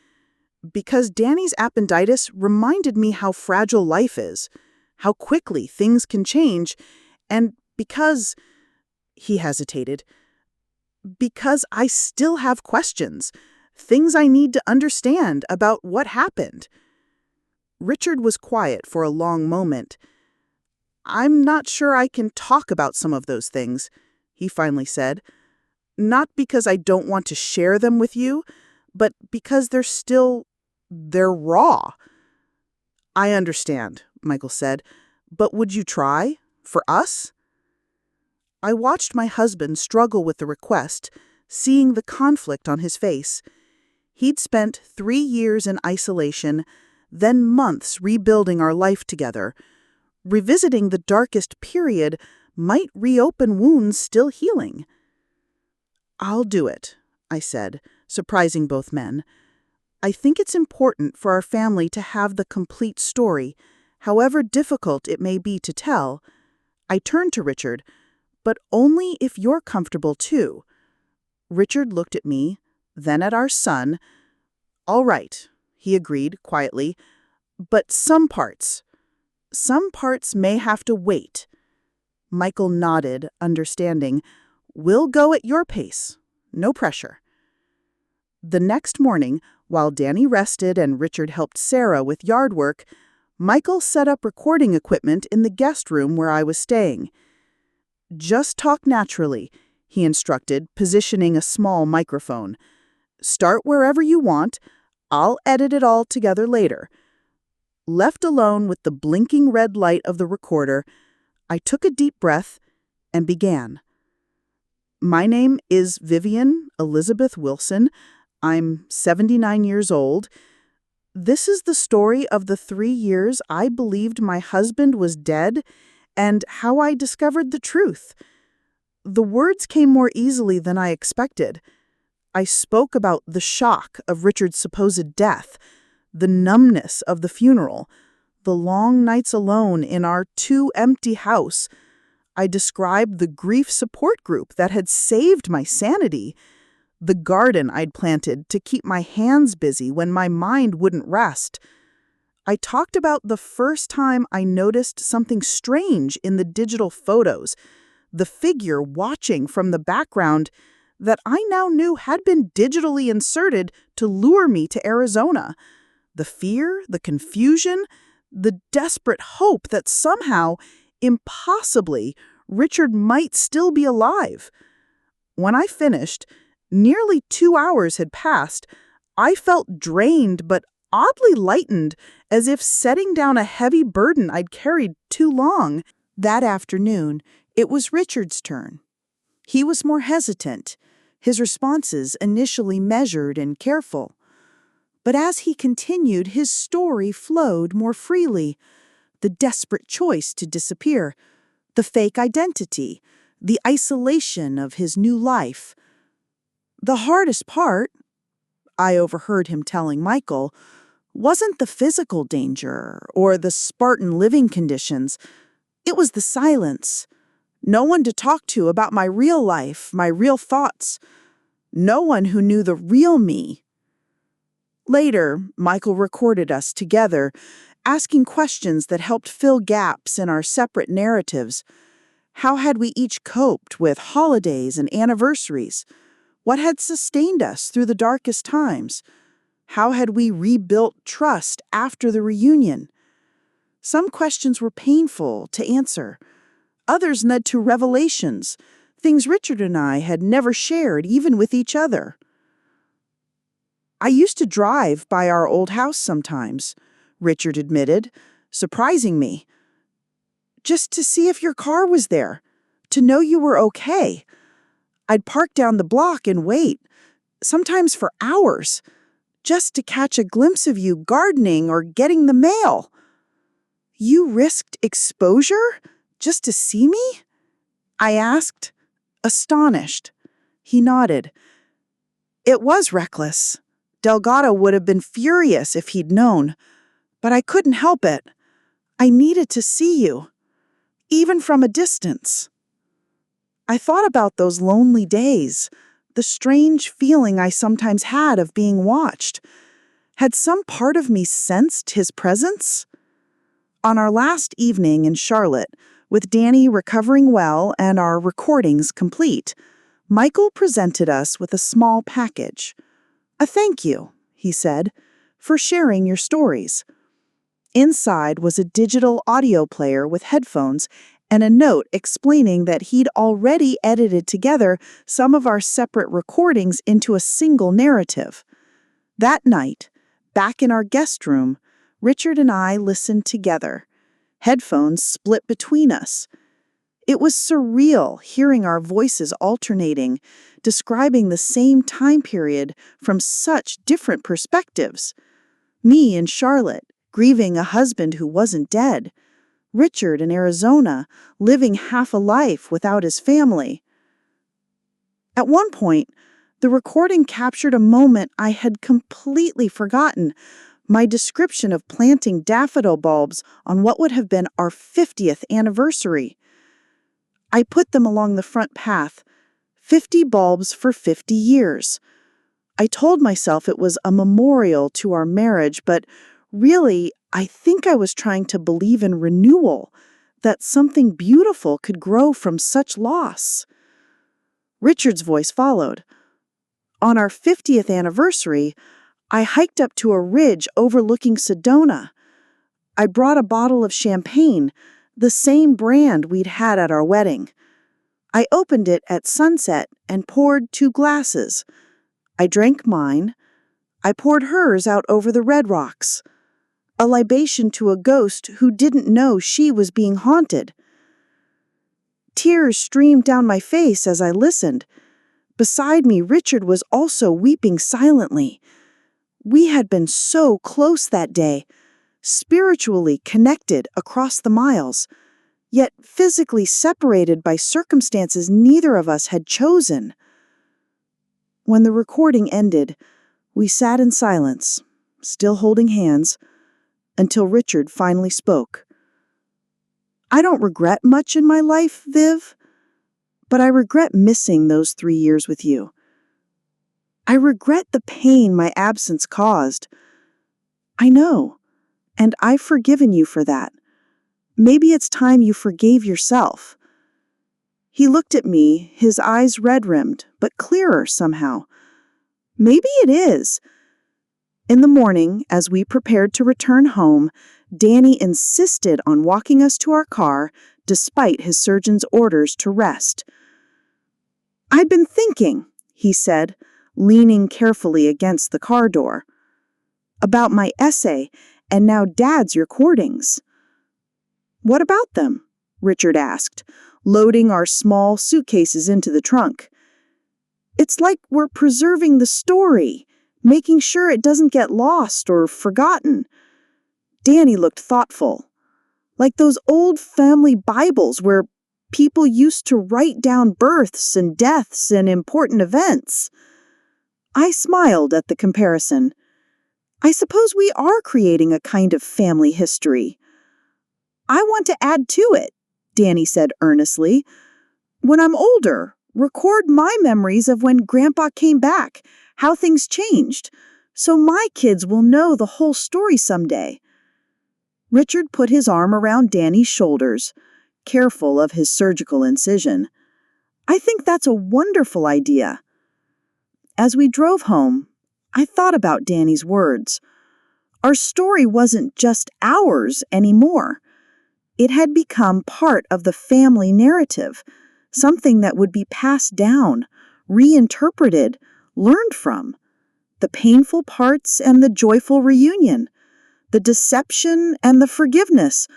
"Because Danny's appendicitis reminded me how fragile life is, how quickly things can change, and because," he hesitated, "because I still have questions, things I need to understand about what happened. Richard was quiet for a long moment. I'm not sure I can talk about some of those things, he finally said. Not because I don't want to share them with you, but because they're raw. I understand, Michael said, but would you try? For us? I watched my husband struggle with the request, seeing the conflict on his face. He'd spent 3 years in isolation, then months rebuilding our life together. Revisiting the darkest period might reopen wounds still healing. I'll do it, I said, surprising both men. I think it's important for our family to have the complete story, however difficult it may be to tell. I turned to Richard, but only if you're comfortable too. Richard looked at me, then at our son. All right, he agreed quietly, but some parts may have to wait. Michael nodded, understanding. We'll go at your pace. No pressure. The next morning, while Danny rested and Richard helped Sarah with yard work, Michael set up recording equipment in the guest room where I was staying. Just talk naturally, he instructed, positioning a small microphone. Start wherever you want. I'll edit it all together later. Left alone with the blinking red light of the recorder, I took a deep breath and began. My name is Vivian Elizabeth Wilson. I'm 79 years old. This is the story of the 3 years I believed my husband was dead and how I discovered the truth. The words came more easily than I expected. I spoke about the shock of Richard's supposed death, the numbness of the funeral, the long nights alone in our too-empty house. I described the grief support group that had saved my sanity, the garden I'd planted to keep my hands busy when my mind wouldn't rest. I talked about the first time I noticed something strange in the digital photos, the figure watching from the background that I now knew had been digitally inserted to lure me to Arizona. The fear, the confusion, the desperate hope that somehow, impossibly, Richard might still be alive. When I finished, nearly 2 hours had passed. I felt drained but oddly lightened, as if setting down a heavy burden I'd carried too long. That afternoon, it was Richard's turn. He was more hesitant, his responses initially measured and careful. But as he continued, his story flowed more freely. The desperate choice to disappear, the fake identity, the isolation of his new life. The hardest part, I overheard him telling Michael, wasn't the physical danger or the Spartan living conditions. It was the silence. No one to talk to about my real life, my real thoughts. No one who knew the real me. Later, Michael recorded us together, asking questions that helped fill gaps in our separate narratives. How had we each coped with holidays and anniversaries? What had sustained us through the darkest times? How had we rebuilt trust after the reunion? Some questions were painful to answer. Others led to revelations, things Richard and I had never shared, even with each other. I used to drive by our old house sometimes, Richard admitted, surprising me. Just to see if your car was there, to know you were okay. I'd park down the block and wait, sometimes for hours, just to catch a glimpse of you gardening or getting the mail. You risked exposure just to see me? I asked, astonished. He nodded. It was reckless. Delgado would have been furious if he'd known, but I couldn't help it. I needed to see you, even from a distance. I thought about those lonely days, the strange feeling I sometimes had of being watched. Had some part of me sensed his presence? On our last evening in Charlotte, with Danny recovering well and our recordings complete, Michael presented us with a small package. "A thank you," he said, "for sharing your stories." Inside was a digital audio player with headphones and a note explaining that he'd already edited together some of our separate recordings into a single narrative. That night, back in our guest room, Richard and I listened together, headphones split between us. It was surreal hearing our voices alternating, describing the same time period from such different perspectives. Me in Charlotte, grieving a husband who wasn't dead. Richard in Arizona, living half a life without his family. At one point, the recording captured a moment I had completely forgotten, my description of planting daffodil bulbs on what would have been our 50th anniversary. I put them along the front path, 50 bulbs for 50 years. I told myself it was a memorial to our marriage, but really, I think I was trying to believe in renewal, that something beautiful could grow from such loss. Richard's voice followed. On our 50th anniversary, I hiked up to a ridge overlooking Sedona. I brought a bottle of champagne, the same brand we'd had at our wedding. I opened it at sunset and poured 2 glasses. I drank mine. I poured hers out over the red rocks. A libation to a ghost who didn't know she was being haunted. Tears streamed down my face as I listened. Beside me, Richard was also weeping silently. We had been so close that day, spiritually connected across the miles, yet physically separated by circumstances neither of us had chosen. When the recording ended, we sat in silence, still holding hands, until Richard finally spoke. "I don't regret much in my life, Viv, but I regret missing those 3 years with you. I regret the pain my absence caused. I know, and I've forgiven you for that. Maybe it's time you forgave yourself." He looked at me, his eyes red-rimmed, but clearer somehow. "Maybe it is." In the morning, as we prepared to return home, Danny insisted on walking us to our car despite his surgeon's orders to rest. "I'd been thinking," he said, leaning carefully against the car door, "about my essay and now Dad's recordings." "What about them?" Richard asked, loading our small suitcases into the trunk. "It's like we're preserving the story, making sure it doesn't get lost or forgotten." Danny looked thoughtful. "Like those old family Bibles where people used to write down births and deaths and important events." I smiled at the comparison. "I suppose we are creating a kind of family history." "I want to add to it," Danny said earnestly. "When I'm older, record my memories of when Grandpa came back, how things changed, so my kids will know the whole story someday." Richard put his arm around Danny's shoulders, careful of his surgical incision. "I think that's a wonderful idea." As we drove home, I thought about Danny's words. Our story wasn't just ours anymore. It had become part of the family narrative, something that would be passed down, reinterpreted, learned from. The painful parts and the joyful reunion, the deception and the forgiveness,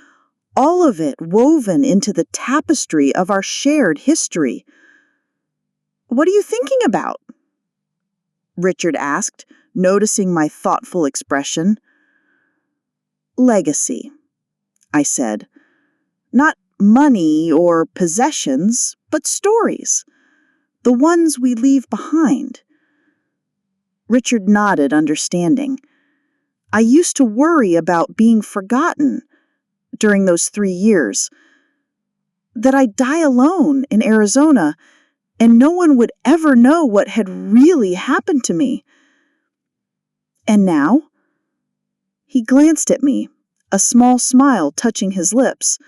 all of it woven into the tapestry of our shared history. "What are you thinking about?" Richard asked, noticing my thoughtful expression. "Legacy," I said. "Not money or possessions, but stories. The ones we leave behind." Richard nodded, understanding. I used to worry about being forgotten during those 3 years. That I'd die alone in Arizona and no one would ever know what had really happened to me. And now? He glanced at me, a small smile touching his lips.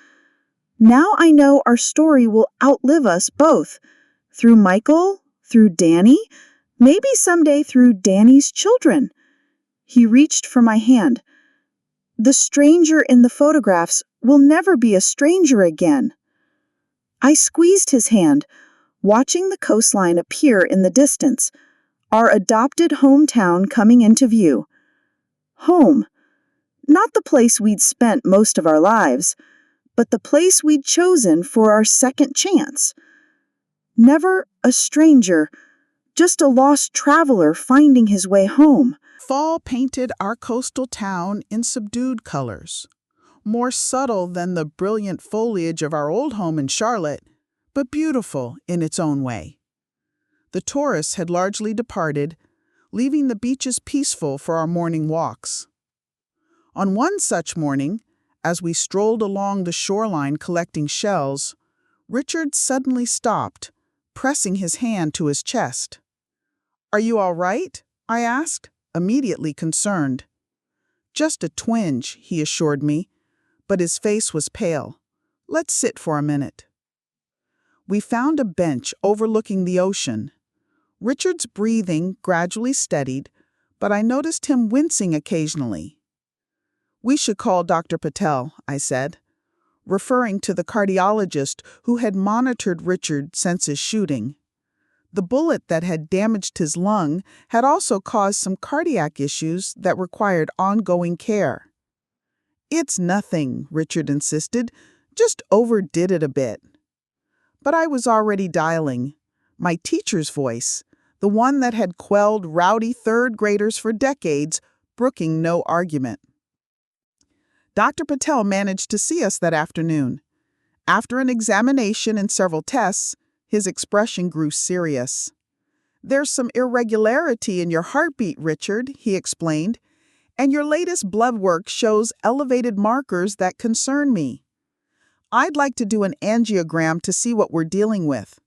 Now I know our story will outlive us both. Through Michael, through Danny, Maybe someday through Danny's children. He reached for my hand. The stranger in the photographs will never be a stranger again. I squeezed his hand, watching the coastline appear in the distance, our adopted hometown coming into view. Home. Not the place we'd spent most of our lives, but the place we'd chosen for our second chance. Never a stranger, just a lost traveler finding his way home. Fall painted our coastal town in subdued colors, more subtle than the brilliant foliage of our old home in Charlotte, but beautiful in its own way. The tourists had largely departed, leaving the beaches peaceful for our morning walks. On one such morning, as we strolled along the shoreline collecting shells, Richard suddenly stopped, pressing his hand to his chest. "Are you all right?" I asked, immediately concerned. "Just a twinge," he assured me, but his face was pale. "Let's sit for a minute." We found a bench overlooking the ocean. Richard's breathing gradually steadied, but I noticed him wincing occasionally. "We should call Dr. Patel," I said, referring to the cardiologist who had monitored Richard since his shooting. The bullet that had damaged his lung had also caused some cardiac issues that required ongoing care. "It's nothing," Richard insisted, "just overdid it a bit." But I was already dialing. My teacher's voice, the one that had quelled rowdy third graders for decades, brooking no argument. Dr. Patel managed to see us that afternoon. After an examination and several tests, his expression grew serious. "There's some irregularity in your heartbeat, Richard," he explained, "and your latest blood work shows elevated markers that concern me. I'd like to do an angiogram to see what we're dealing with."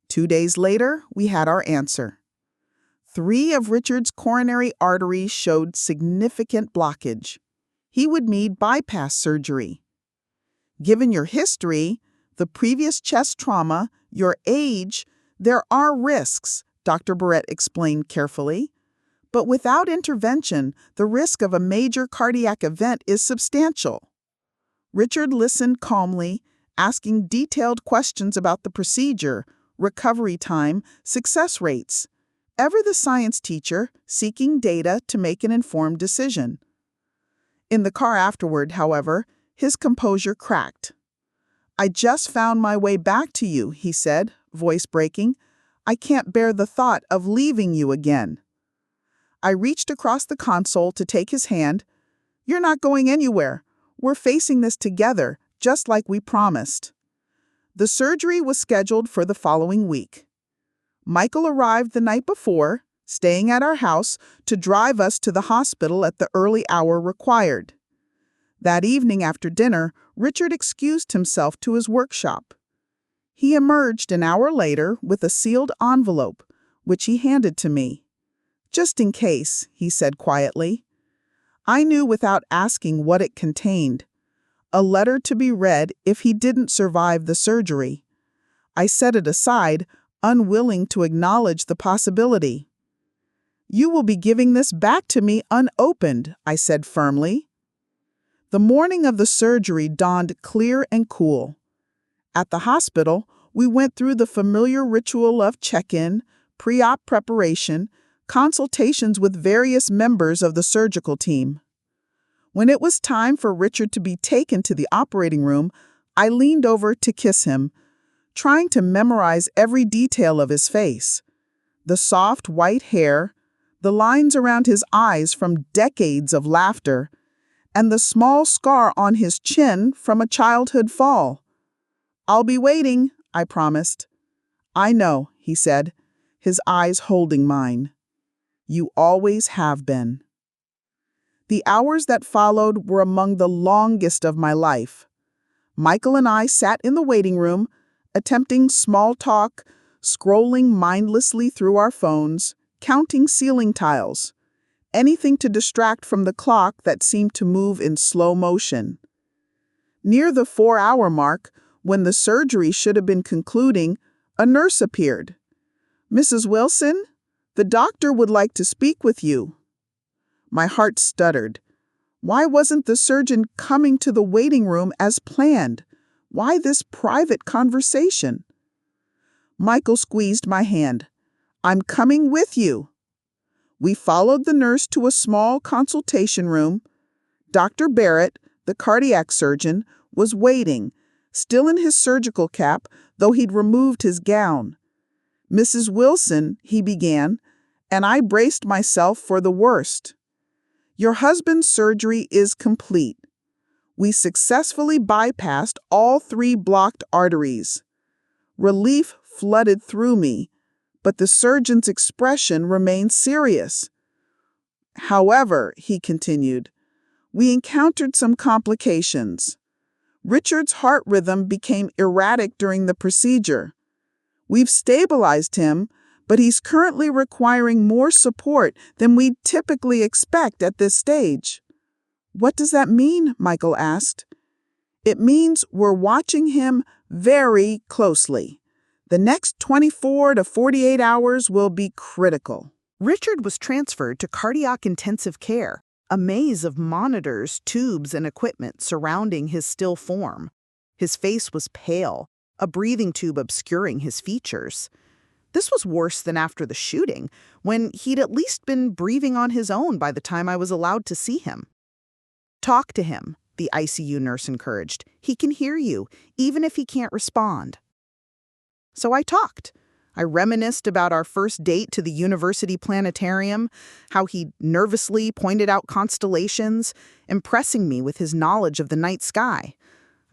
2 days later, we had our answer. 3 of Richard's coronary arteries showed significant blockage. He would need bypass surgery. "Given your history, the previous chest trauma, your age, there are risks," Dr. Barrett explained carefully. "But without intervention, the risk of a major cardiac event is substantial." Richard listened calmly, asking detailed questions about the procedure, recovery time, success rates. Ever the science teacher, seeking data to make an informed decision. In the car afterward, however, his composure cracked. "I just found my way back to you," he said, voice breaking. "I can't bear the thought of leaving you again." I reached across the console to take his hand. "You're not going anywhere. We're facing this together, just like we promised." The surgery was scheduled for the following week. Michael arrived the night before, staying at our house, to drive us to the hospital at the early hour required. That evening after dinner, Richard excused himself to his workshop. He emerged an hour later with a sealed envelope, which he handed to me. "Just in case," he said quietly. I knew without asking what it contained. A letter to be read if he didn't survive the surgery. I set it aside, unwilling to acknowledge the possibility. "You will be giving this back to me unopened," I said firmly. The morning of the surgery dawned clear and cool. At the hospital, we went through the familiar ritual of check-in, pre-op preparation, consultations with various members of the surgical team. When it was time for Richard to be taken to the operating room, I leaned over to kiss him, trying to memorize every detail of his face. The soft white hair, the lines around his eyes from decades of laughter, and the small scar on his chin from a childhood fall. "I'll be waiting," I promised. "I know," he said, his eyes holding mine. "You always have been." The hours that followed were among the longest of my life. Michael and I sat in the waiting room, attempting small talk, scrolling mindlessly through our phones, counting ceiling tiles, anything to distract from the clock that seemed to move in slow motion. Near the 4-hour mark, when the surgery should have been concluding, a nurse appeared. "Mrs. Wilson?" "The doctor would like to speak with you." My heart stuttered. Why wasn't the surgeon coming to the waiting room as planned? Why this private conversation? Michael squeezed my hand. "I'm coming with you." We followed the nurse to a small consultation room. Dr. Barrett, the cardiac surgeon, was waiting, still in his surgical cap, though he'd removed his gown. "Mrs. Wilson," he began, and I braced myself for the worst. "Your husband's surgery is complete. We successfully bypassed all 3 blocked arteries." Relief flooded through me, but the surgeon's expression remained serious. "However," he continued, "we encountered some complications. Richard's heart rhythm became erratic during the procedure. We've stabilized him, but he's currently requiring more support than we'd typically expect at this stage." "What does that mean?" Michael asked. "It means we're watching him very closely. The next 24 to 48 hours will be critical." Richard was transferred to cardiac intensive care, a maze of monitors, tubes, and equipment surrounding his still form. His face was pale, a breathing tube obscuring his features. This was worse than after the shooting, when he'd at least been breathing on his own by the time I was allowed to see him. "Talk to him," the ICU nurse encouraged. "He can hear you, even if he can't respond." So I talked. I reminisced about our first date to the university planetarium, how he nervously pointed out constellations, impressing me with his knowledge of the night sky.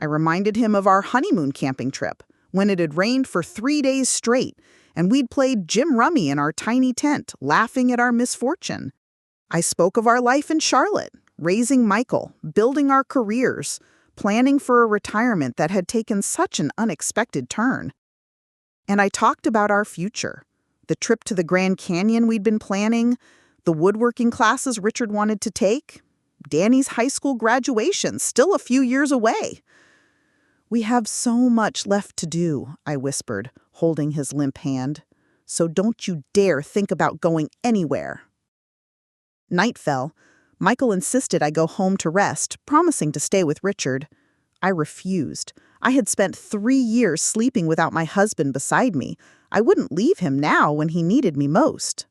I reminded him of our honeymoon camping trip, when it had rained for 3 days straight, and we'd played Jim Rummy in our tiny tent, laughing at our misfortune. I spoke of our life in Charlotte, raising Michael, building our careers, planning for a retirement that had taken such an unexpected turn. And I talked about our future, the trip to the Grand Canyon we'd been planning, the woodworking classes Richard wanted to take, Danny's high school graduation, still a few years away. "We have so much left to do," I whispered, holding his limp hand. "So don't you dare think about going anywhere." Night fell. Michael insisted I go home to rest, promising to stay with Richard. I refused. I had spent 3 years sleeping without my husband beside me. I wouldn't leave him now when he needed me most.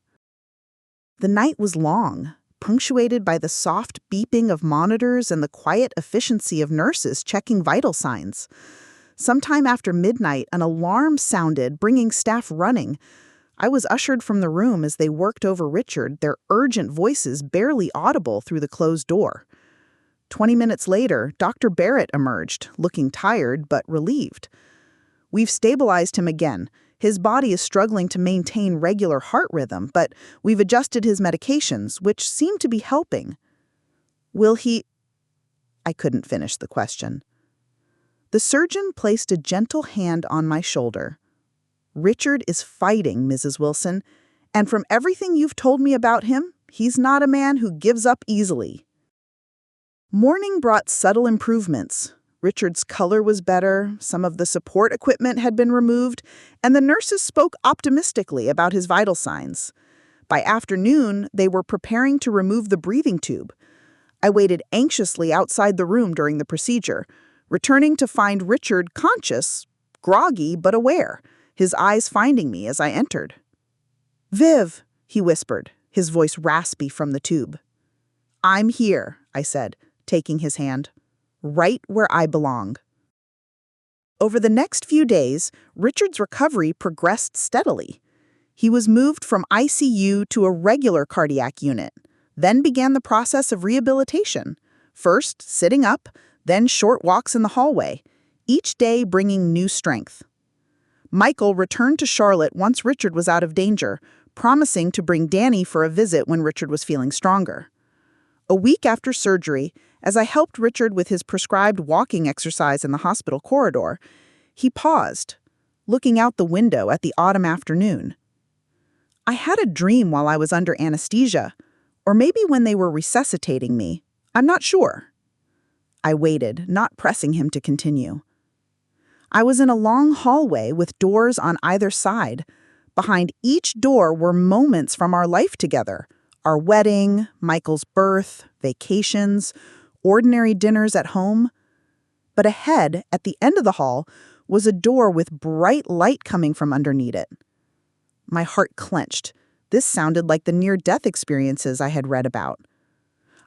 The night was long, punctuated by the soft beeping of monitors and the quiet efficiency of nurses checking vital signs. Sometime after midnight, an alarm sounded, bringing staff running. I was ushered from the room as they worked over Richard, their urgent voices barely audible through the closed door. 20 minutes later, Dr. Barrett emerged, looking tired but relieved. "We've stabilized him again. His body is struggling to maintain regular heart rhythm, but we've adjusted his medications, which seem to be helping." "Will he—" I couldn't finish the question. The surgeon placed a gentle hand on my shoulder. "Richard is fighting, Mrs. Wilson, and from everything you've told me about him, he's not a man who gives up easily." Morning brought subtle improvements. Richard's color was better, some of the support equipment had been removed, and the nurses spoke optimistically about his vital signs. By afternoon, they were preparing to remove the breathing tube. I waited anxiously outside the room during the procedure, returning to find Richard conscious, groggy but aware, his eyes finding me as I entered. "Viv," he whispered, his voice raspy from the tube. "I'm here," I said, taking his hand, "right where I belong." Over the next few days, Richard's recovery progressed steadily. He was moved from ICU to a regular cardiac unit, then began the process of rehabilitation, first sitting up, then short walks in the hallway, each day bringing new strength. Michael returned to Charlotte once Richard was out of danger, promising to bring Danny for a visit when Richard was feeling stronger. A week after surgery, as I helped Richard with his prescribed walking exercise in the hospital corridor, he paused, looking out the window at the autumn afternoon. "I had a dream while I was under anesthesia, or maybe when they were resuscitating me. I'm not sure." I waited, not pressing him to continue. "I was in a long hallway with doors on either side, Behind each door were moments from our life together. Our wedding, Michael's birth, vacations, ordinary dinners at home. But ahead, at the end of the hall, was a door with bright light coming from underneath it. My heart clenched. This sounded like the near-death experiences I had read about.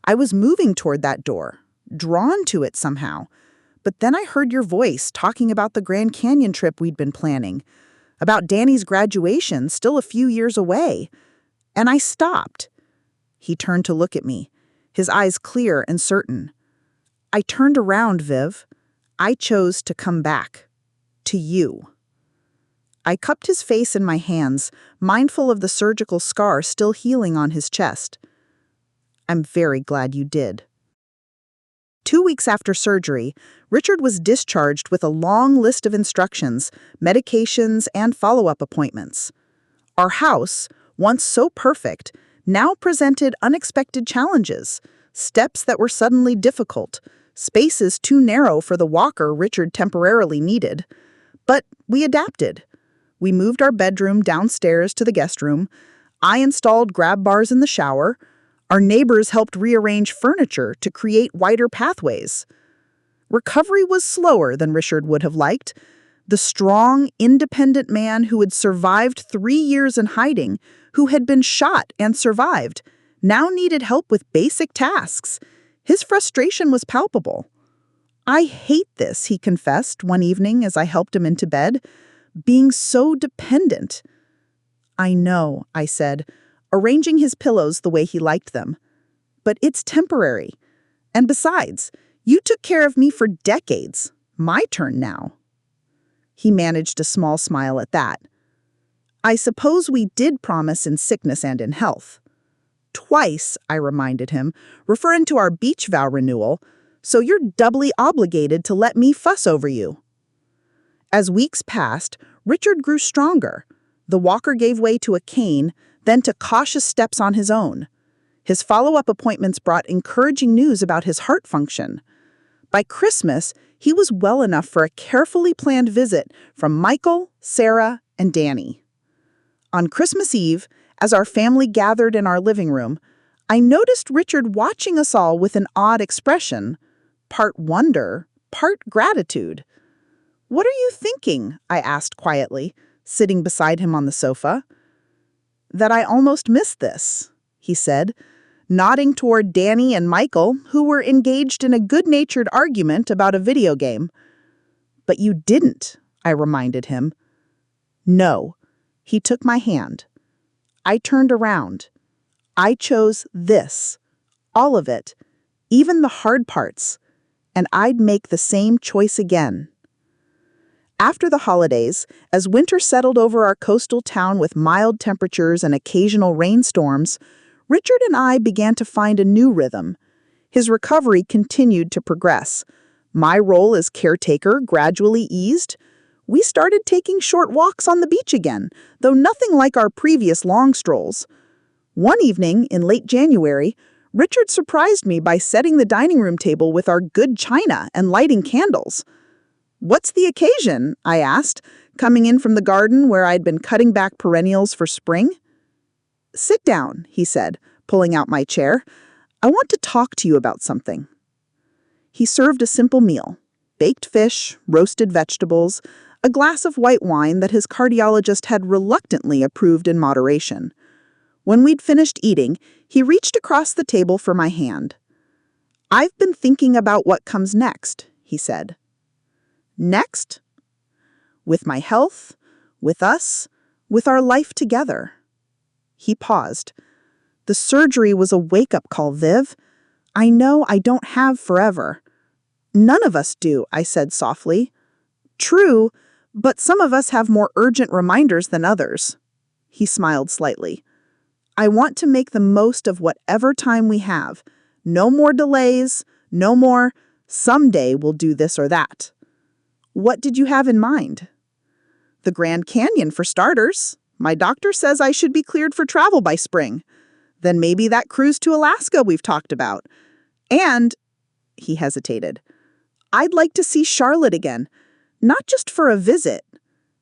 I was moving toward that door, drawn to it somehow. But then I heard your voice talking about the Grand Canyon trip we'd been planning, about Danny's graduation still a few years away. And I stopped. He turned to look at me, his eyes clear and certain. I turned around, Viv. I chose to come back. To you. I cupped his face in my hands, mindful of the surgical scar still healing on his chest. I'm very glad you did. 2 weeks after surgery, Richard was discharged with a long list of instructions, medications, and follow-up appointments. Our house, once so perfect, now presented unexpected challenges, steps that were suddenly difficult, spaces too narrow for the walker Richard temporarily needed. But we adapted. We moved our bedroom downstairs to the guest room. I installed grab bars in the shower. Our neighbors helped rearrange furniture to create wider pathways. Recovery was slower than Richard would have liked. The strong, independent man who had survived 3 years in hiding, who had been shot and survived, now needed help with basic tasks. His frustration was palpable. I hate this, he confessed one evening as I helped him into bed, being so dependent. I know, I said, arranging his pillows the way he liked them. But it's temporary. And besides, you took care of me for decades. My turn now. He managed a small smile at that. I suppose we did promise in sickness and in health. Twice, I reminded him, referring to our beach vow renewal, so you're doubly obligated to let me fuss over you. As weeks passed, Richard grew stronger. The walker gave way to a cane, then to cautious steps on his own. His follow-up appointments brought encouraging news about his heart function. By Christmas, he was well enough for a carefully planned visit from Michael, Sarah, and Danny. On Christmas Eve, as our family gathered in our living room, I noticed Richard watching us all with an odd expression, part wonder, part gratitude. "What are you thinking?" I asked quietly, sitting beside him on the sofa. "That I almost missed this," he said, nodding toward Danny and Michael, who were engaged in a good-natured argument about a video game. "But you didn't," I reminded him. "No." He took my hand. I turned around. I chose this, all of it, even the hard parts, and I'd make the same choice again. After the holidays, as winter settled over our coastal town with mild temperatures and occasional rainstorms, Richard and I began to find a new rhythm. His recovery continued to progress. My role as caretaker gradually eased. We started taking short walks on the beach again, though nothing like our previous long strolls. One evening, in late January, Richard surprised me by setting the dining room table with our good china and lighting candles. "What's the occasion?" I asked, coming in from the garden where I'd been cutting back perennials for spring. "Sit down," he said, pulling out my chair. "I want to talk to you about something." He served a simple meal: baked fish, roasted vegetables, a glass of white wine that his cardiologist had reluctantly approved in moderation. When we'd finished eating, he reached across the table for my hand. "I've been thinking about what comes next," he said. "Next?" "With my health, with us, with our life together." He paused. "The surgery was a wake-up call, Viv. I know I don't have forever." "None of us do," I said softly. "True, but some of us have more urgent reminders than others." He smiled slightly. "I want to make the most of whatever time we have. No more delays, no more, someday we'll do this or that." "What did you have in mind?" "The Grand Canyon, for starters. My doctor says I should be cleared for travel by spring. Then maybe that cruise to Alaska we've talked about. And," he hesitated, "I'd like to see Charlotte again. Not just for a visit.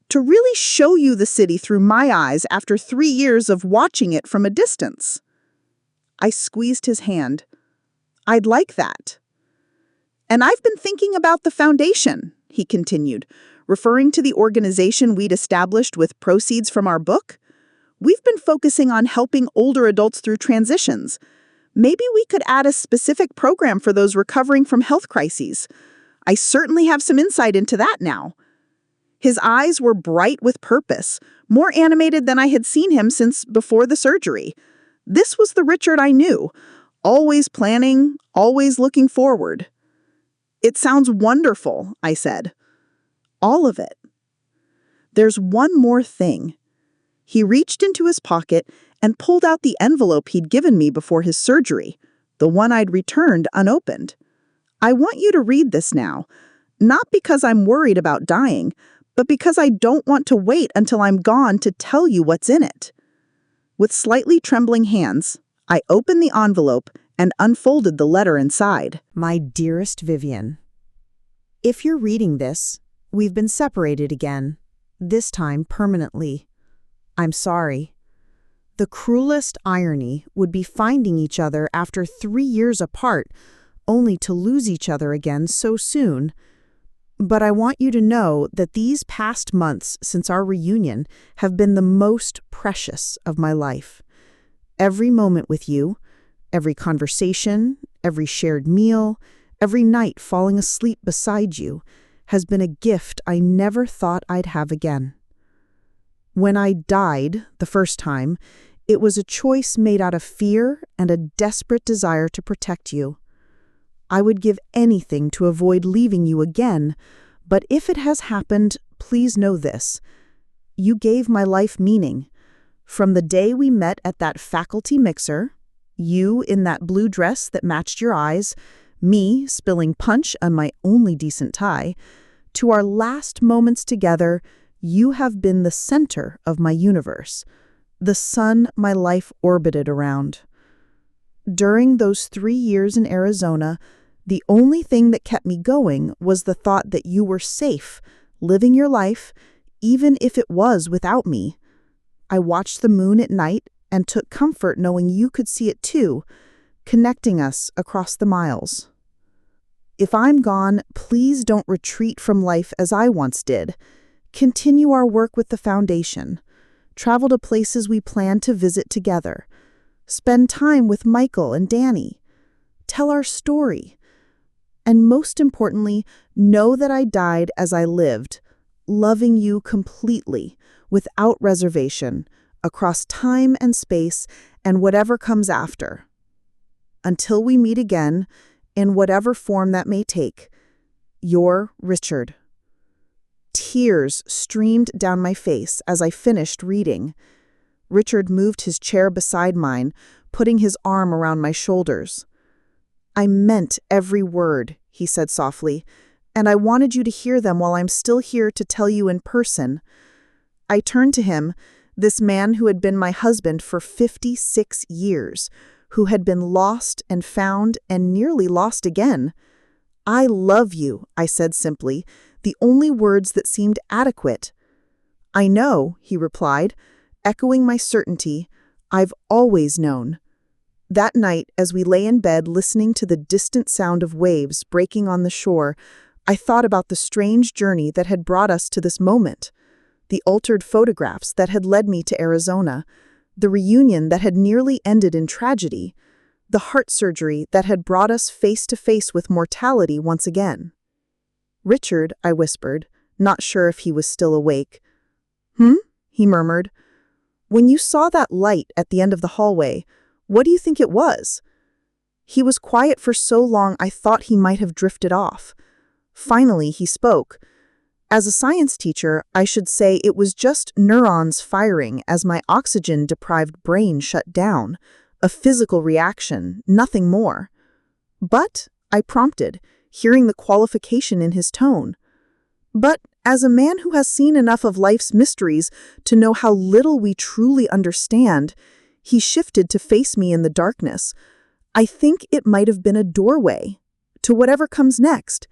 To really show you the city through my eyes after 3 years of watching it from a distance." I squeezed his hand. "I'd like that." "And I've been thinking about the foundation," he continued, referring to the organization we'd established with proceeds from our book. "We've been focusing on helping older adults through transitions. Maybe we could add a specific program for those recovering from health crises. I certainly have some insight into that now." His eyes were bright with purpose, more animated than I had seen him since before the surgery. This was the Richard I knew, always planning, always looking forward. "It sounds wonderful," I said. "All of it. There's one more thing." He reached into his pocket and pulled out the envelope he'd given me before his surgery, the one I'd returned unopened. "I want you to read this now, not because I'm worried about dying, but because I don't want to wait until I'm gone to tell you what's in it." With slightly trembling hands, I opened the envelope and unfolded the letter inside. My dearest Vivian, if you're reading this, we've been separated again, this time permanently. I'm sorry. The cruelest irony would be finding each other after 3 years apart, only to lose each other again so soon. But I want you to know that these past months since our reunion have been the most precious of my life. Every moment with you, every conversation, every shared meal, every night falling asleep beside you has been a gift I never thought I'd have again. When I died the first time, it was a choice made out of fear and a desperate desire to protect you. I would give anything to avoid leaving you again, but if it has happened, please know this. You gave my life meaning. From the day we met at that faculty mixer, you in that blue dress that matched your eyes, me spilling punch on my only decent tie, to our last moments together, you have been the center of my universe, the sun my life orbited around. During those 3 years in Arizona, the only thing that kept me going was the thought that you were safe, living your life, even if it was without me. I watched the moon at night and took comfort knowing you could see it too, connecting us across the miles. If I'm gone, please don't retreat from life as I once did. Continue our work with the foundation. Travel to places we plan to visit together. Spend time with Michael and Danny. Tell our story. And most importantly, know that I died as I lived, loving you completely, without reservation, across time and space and whatever comes after. Until we meet again, in whatever form that may take, your Richard. Tears streamed down my face as I finished reading. Richard moved his chair beside mine, putting his arm around my shoulders. "I meant every word," he said softly, "and I wanted you to hear them while I'm still here to tell you in person." I turned to him, this man who had been my husband for 56 years, who had been lost and found and nearly lost again. "I love you," I said simply, the only words that seemed adequate. "I know," he replied, echoing my certainty. "I've always known." That night, as we lay in bed listening to the distant sound of waves breaking on the shore, I thought about the strange journey that had brought us to this moment. The altered photographs that had led me to Arizona, the reunion that had nearly ended in tragedy, the heart surgery that had brought us face to face with mortality once again. "Richard," I whispered, not sure if he was still awake. He murmured. "When you saw that light at the end of the hallway, what do you think it was?" He was quiet for so long I thought he might have drifted off. Finally, he spoke. As a science teacher, I should say it was just neurons firing as my oxygen-deprived brain shut down, a physical reaction, nothing more. "But," I prompted, hearing the qualification in his tone. "But as a man who has seen enough of life's mysteries to know how little we truly understand," he shifted to face me in the darkness. "I think it might have been a doorway to whatever comes next.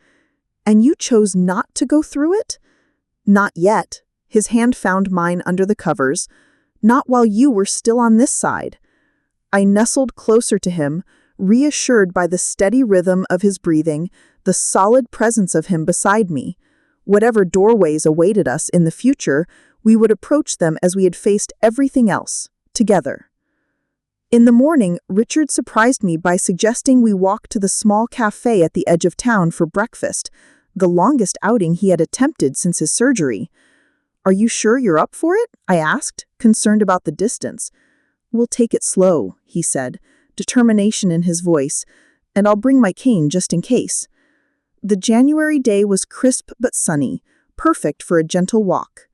And you chose not to go through it?" "Not yet," His hand found mine under the covers. Not while you were still on this side. I nestled closer to him, reassured by the steady rhythm of his breathing, the solid presence of him beside me. Whatever doorways awaited us in the future, we would approach them as we had faced everything else, together. In the morning, Richard surprised me by suggesting we walk to the small cafe at the edge of town for breakfast, the longest outing he had attempted since his surgery. "Are you sure you're up for it?" I asked, concerned about the distance. "We'll take it slow," he said, determination in his voice, "and I'll bring my cane just in case." The January day was crisp but sunny, perfect for a gentle walk.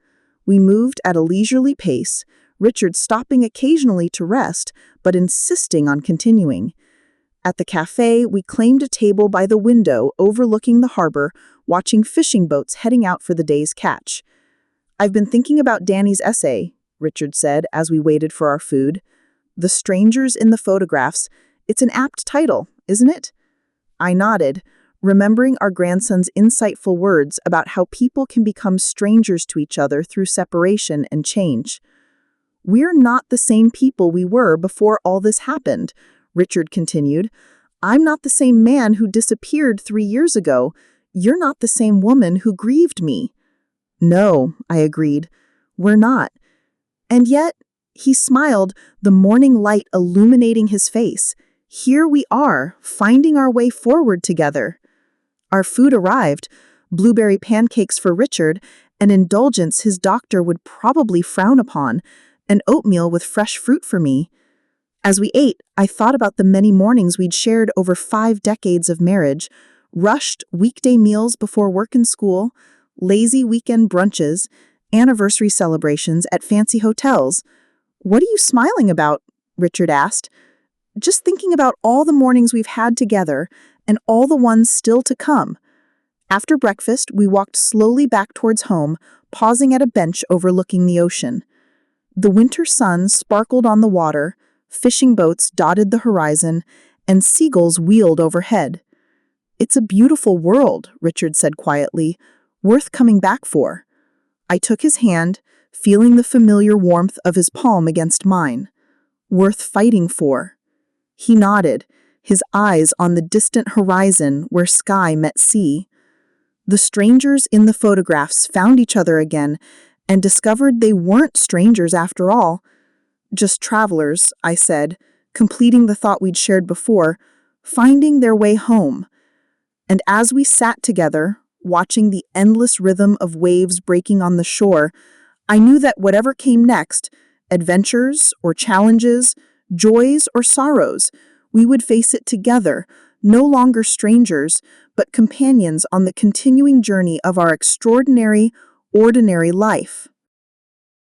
We moved at a leisurely pace, Richard stopping occasionally to rest, but insisting on continuing. At the cafe, we claimed a table by the window overlooking the harbor, watching fishing boats heading out for the day's catch. "I've been thinking about Danny's essay," Richard said as we waited for our food. "The Strangers in the Photographs. It's an apt title, isn't it?" I nodded, remembering our grandson's insightful words about how people can become strangers to each other through separation and change. "We're not the same people we were before all this happened," Richard continued. "I'm not the same man who disappeared 3 years ago. You're not the same woman who grieved me." "No," I agreed. "We're not." And yet, he smiled, the morning light illuminating his face. Here we are, finding our way forward together. Our food arrived, blueberry pancakes for Richard, an indulgence his doctor would probably frown upon, and oatmeal with fresh fruit for me. As we ate, I thought about the many mornings we'd shared over 5 decades of marriage, rushed weekday meals before work and school, lazy weekend brunches, anniversary celebrations at fancy hotels. "What are you smiling about?" Richard asked. "Just thinking about all the mornings we've had together and all the ones still to come." After breakfast, we walked slowly back towards home, pausing at a bench overlooking the ocean. The winter sun sparkled on the water, fishing boats dotted the horizon, and seagulls wheeled overhead. "It's a beautiful world," Richard said quietly, "worth coming back for." I took his hand, feeling the familiar warmth of his palm against mine. "Worth fighting for." He nodded, his eyes on the distant horizon where sky met sea. The strangers in the photographs found each other again and discovered they weren't strangers after all. "Just travelers," I said, completing the thought we'd shared before, finding their way home. And as we sat together, watching the endless rhythm of waves breaking on the shore, I knew that whatever came next, adventures or challenges, joys or sorrows, we would face it together, no longer strangers, but companions on the continuing journey of our extraordinary, ordinary life.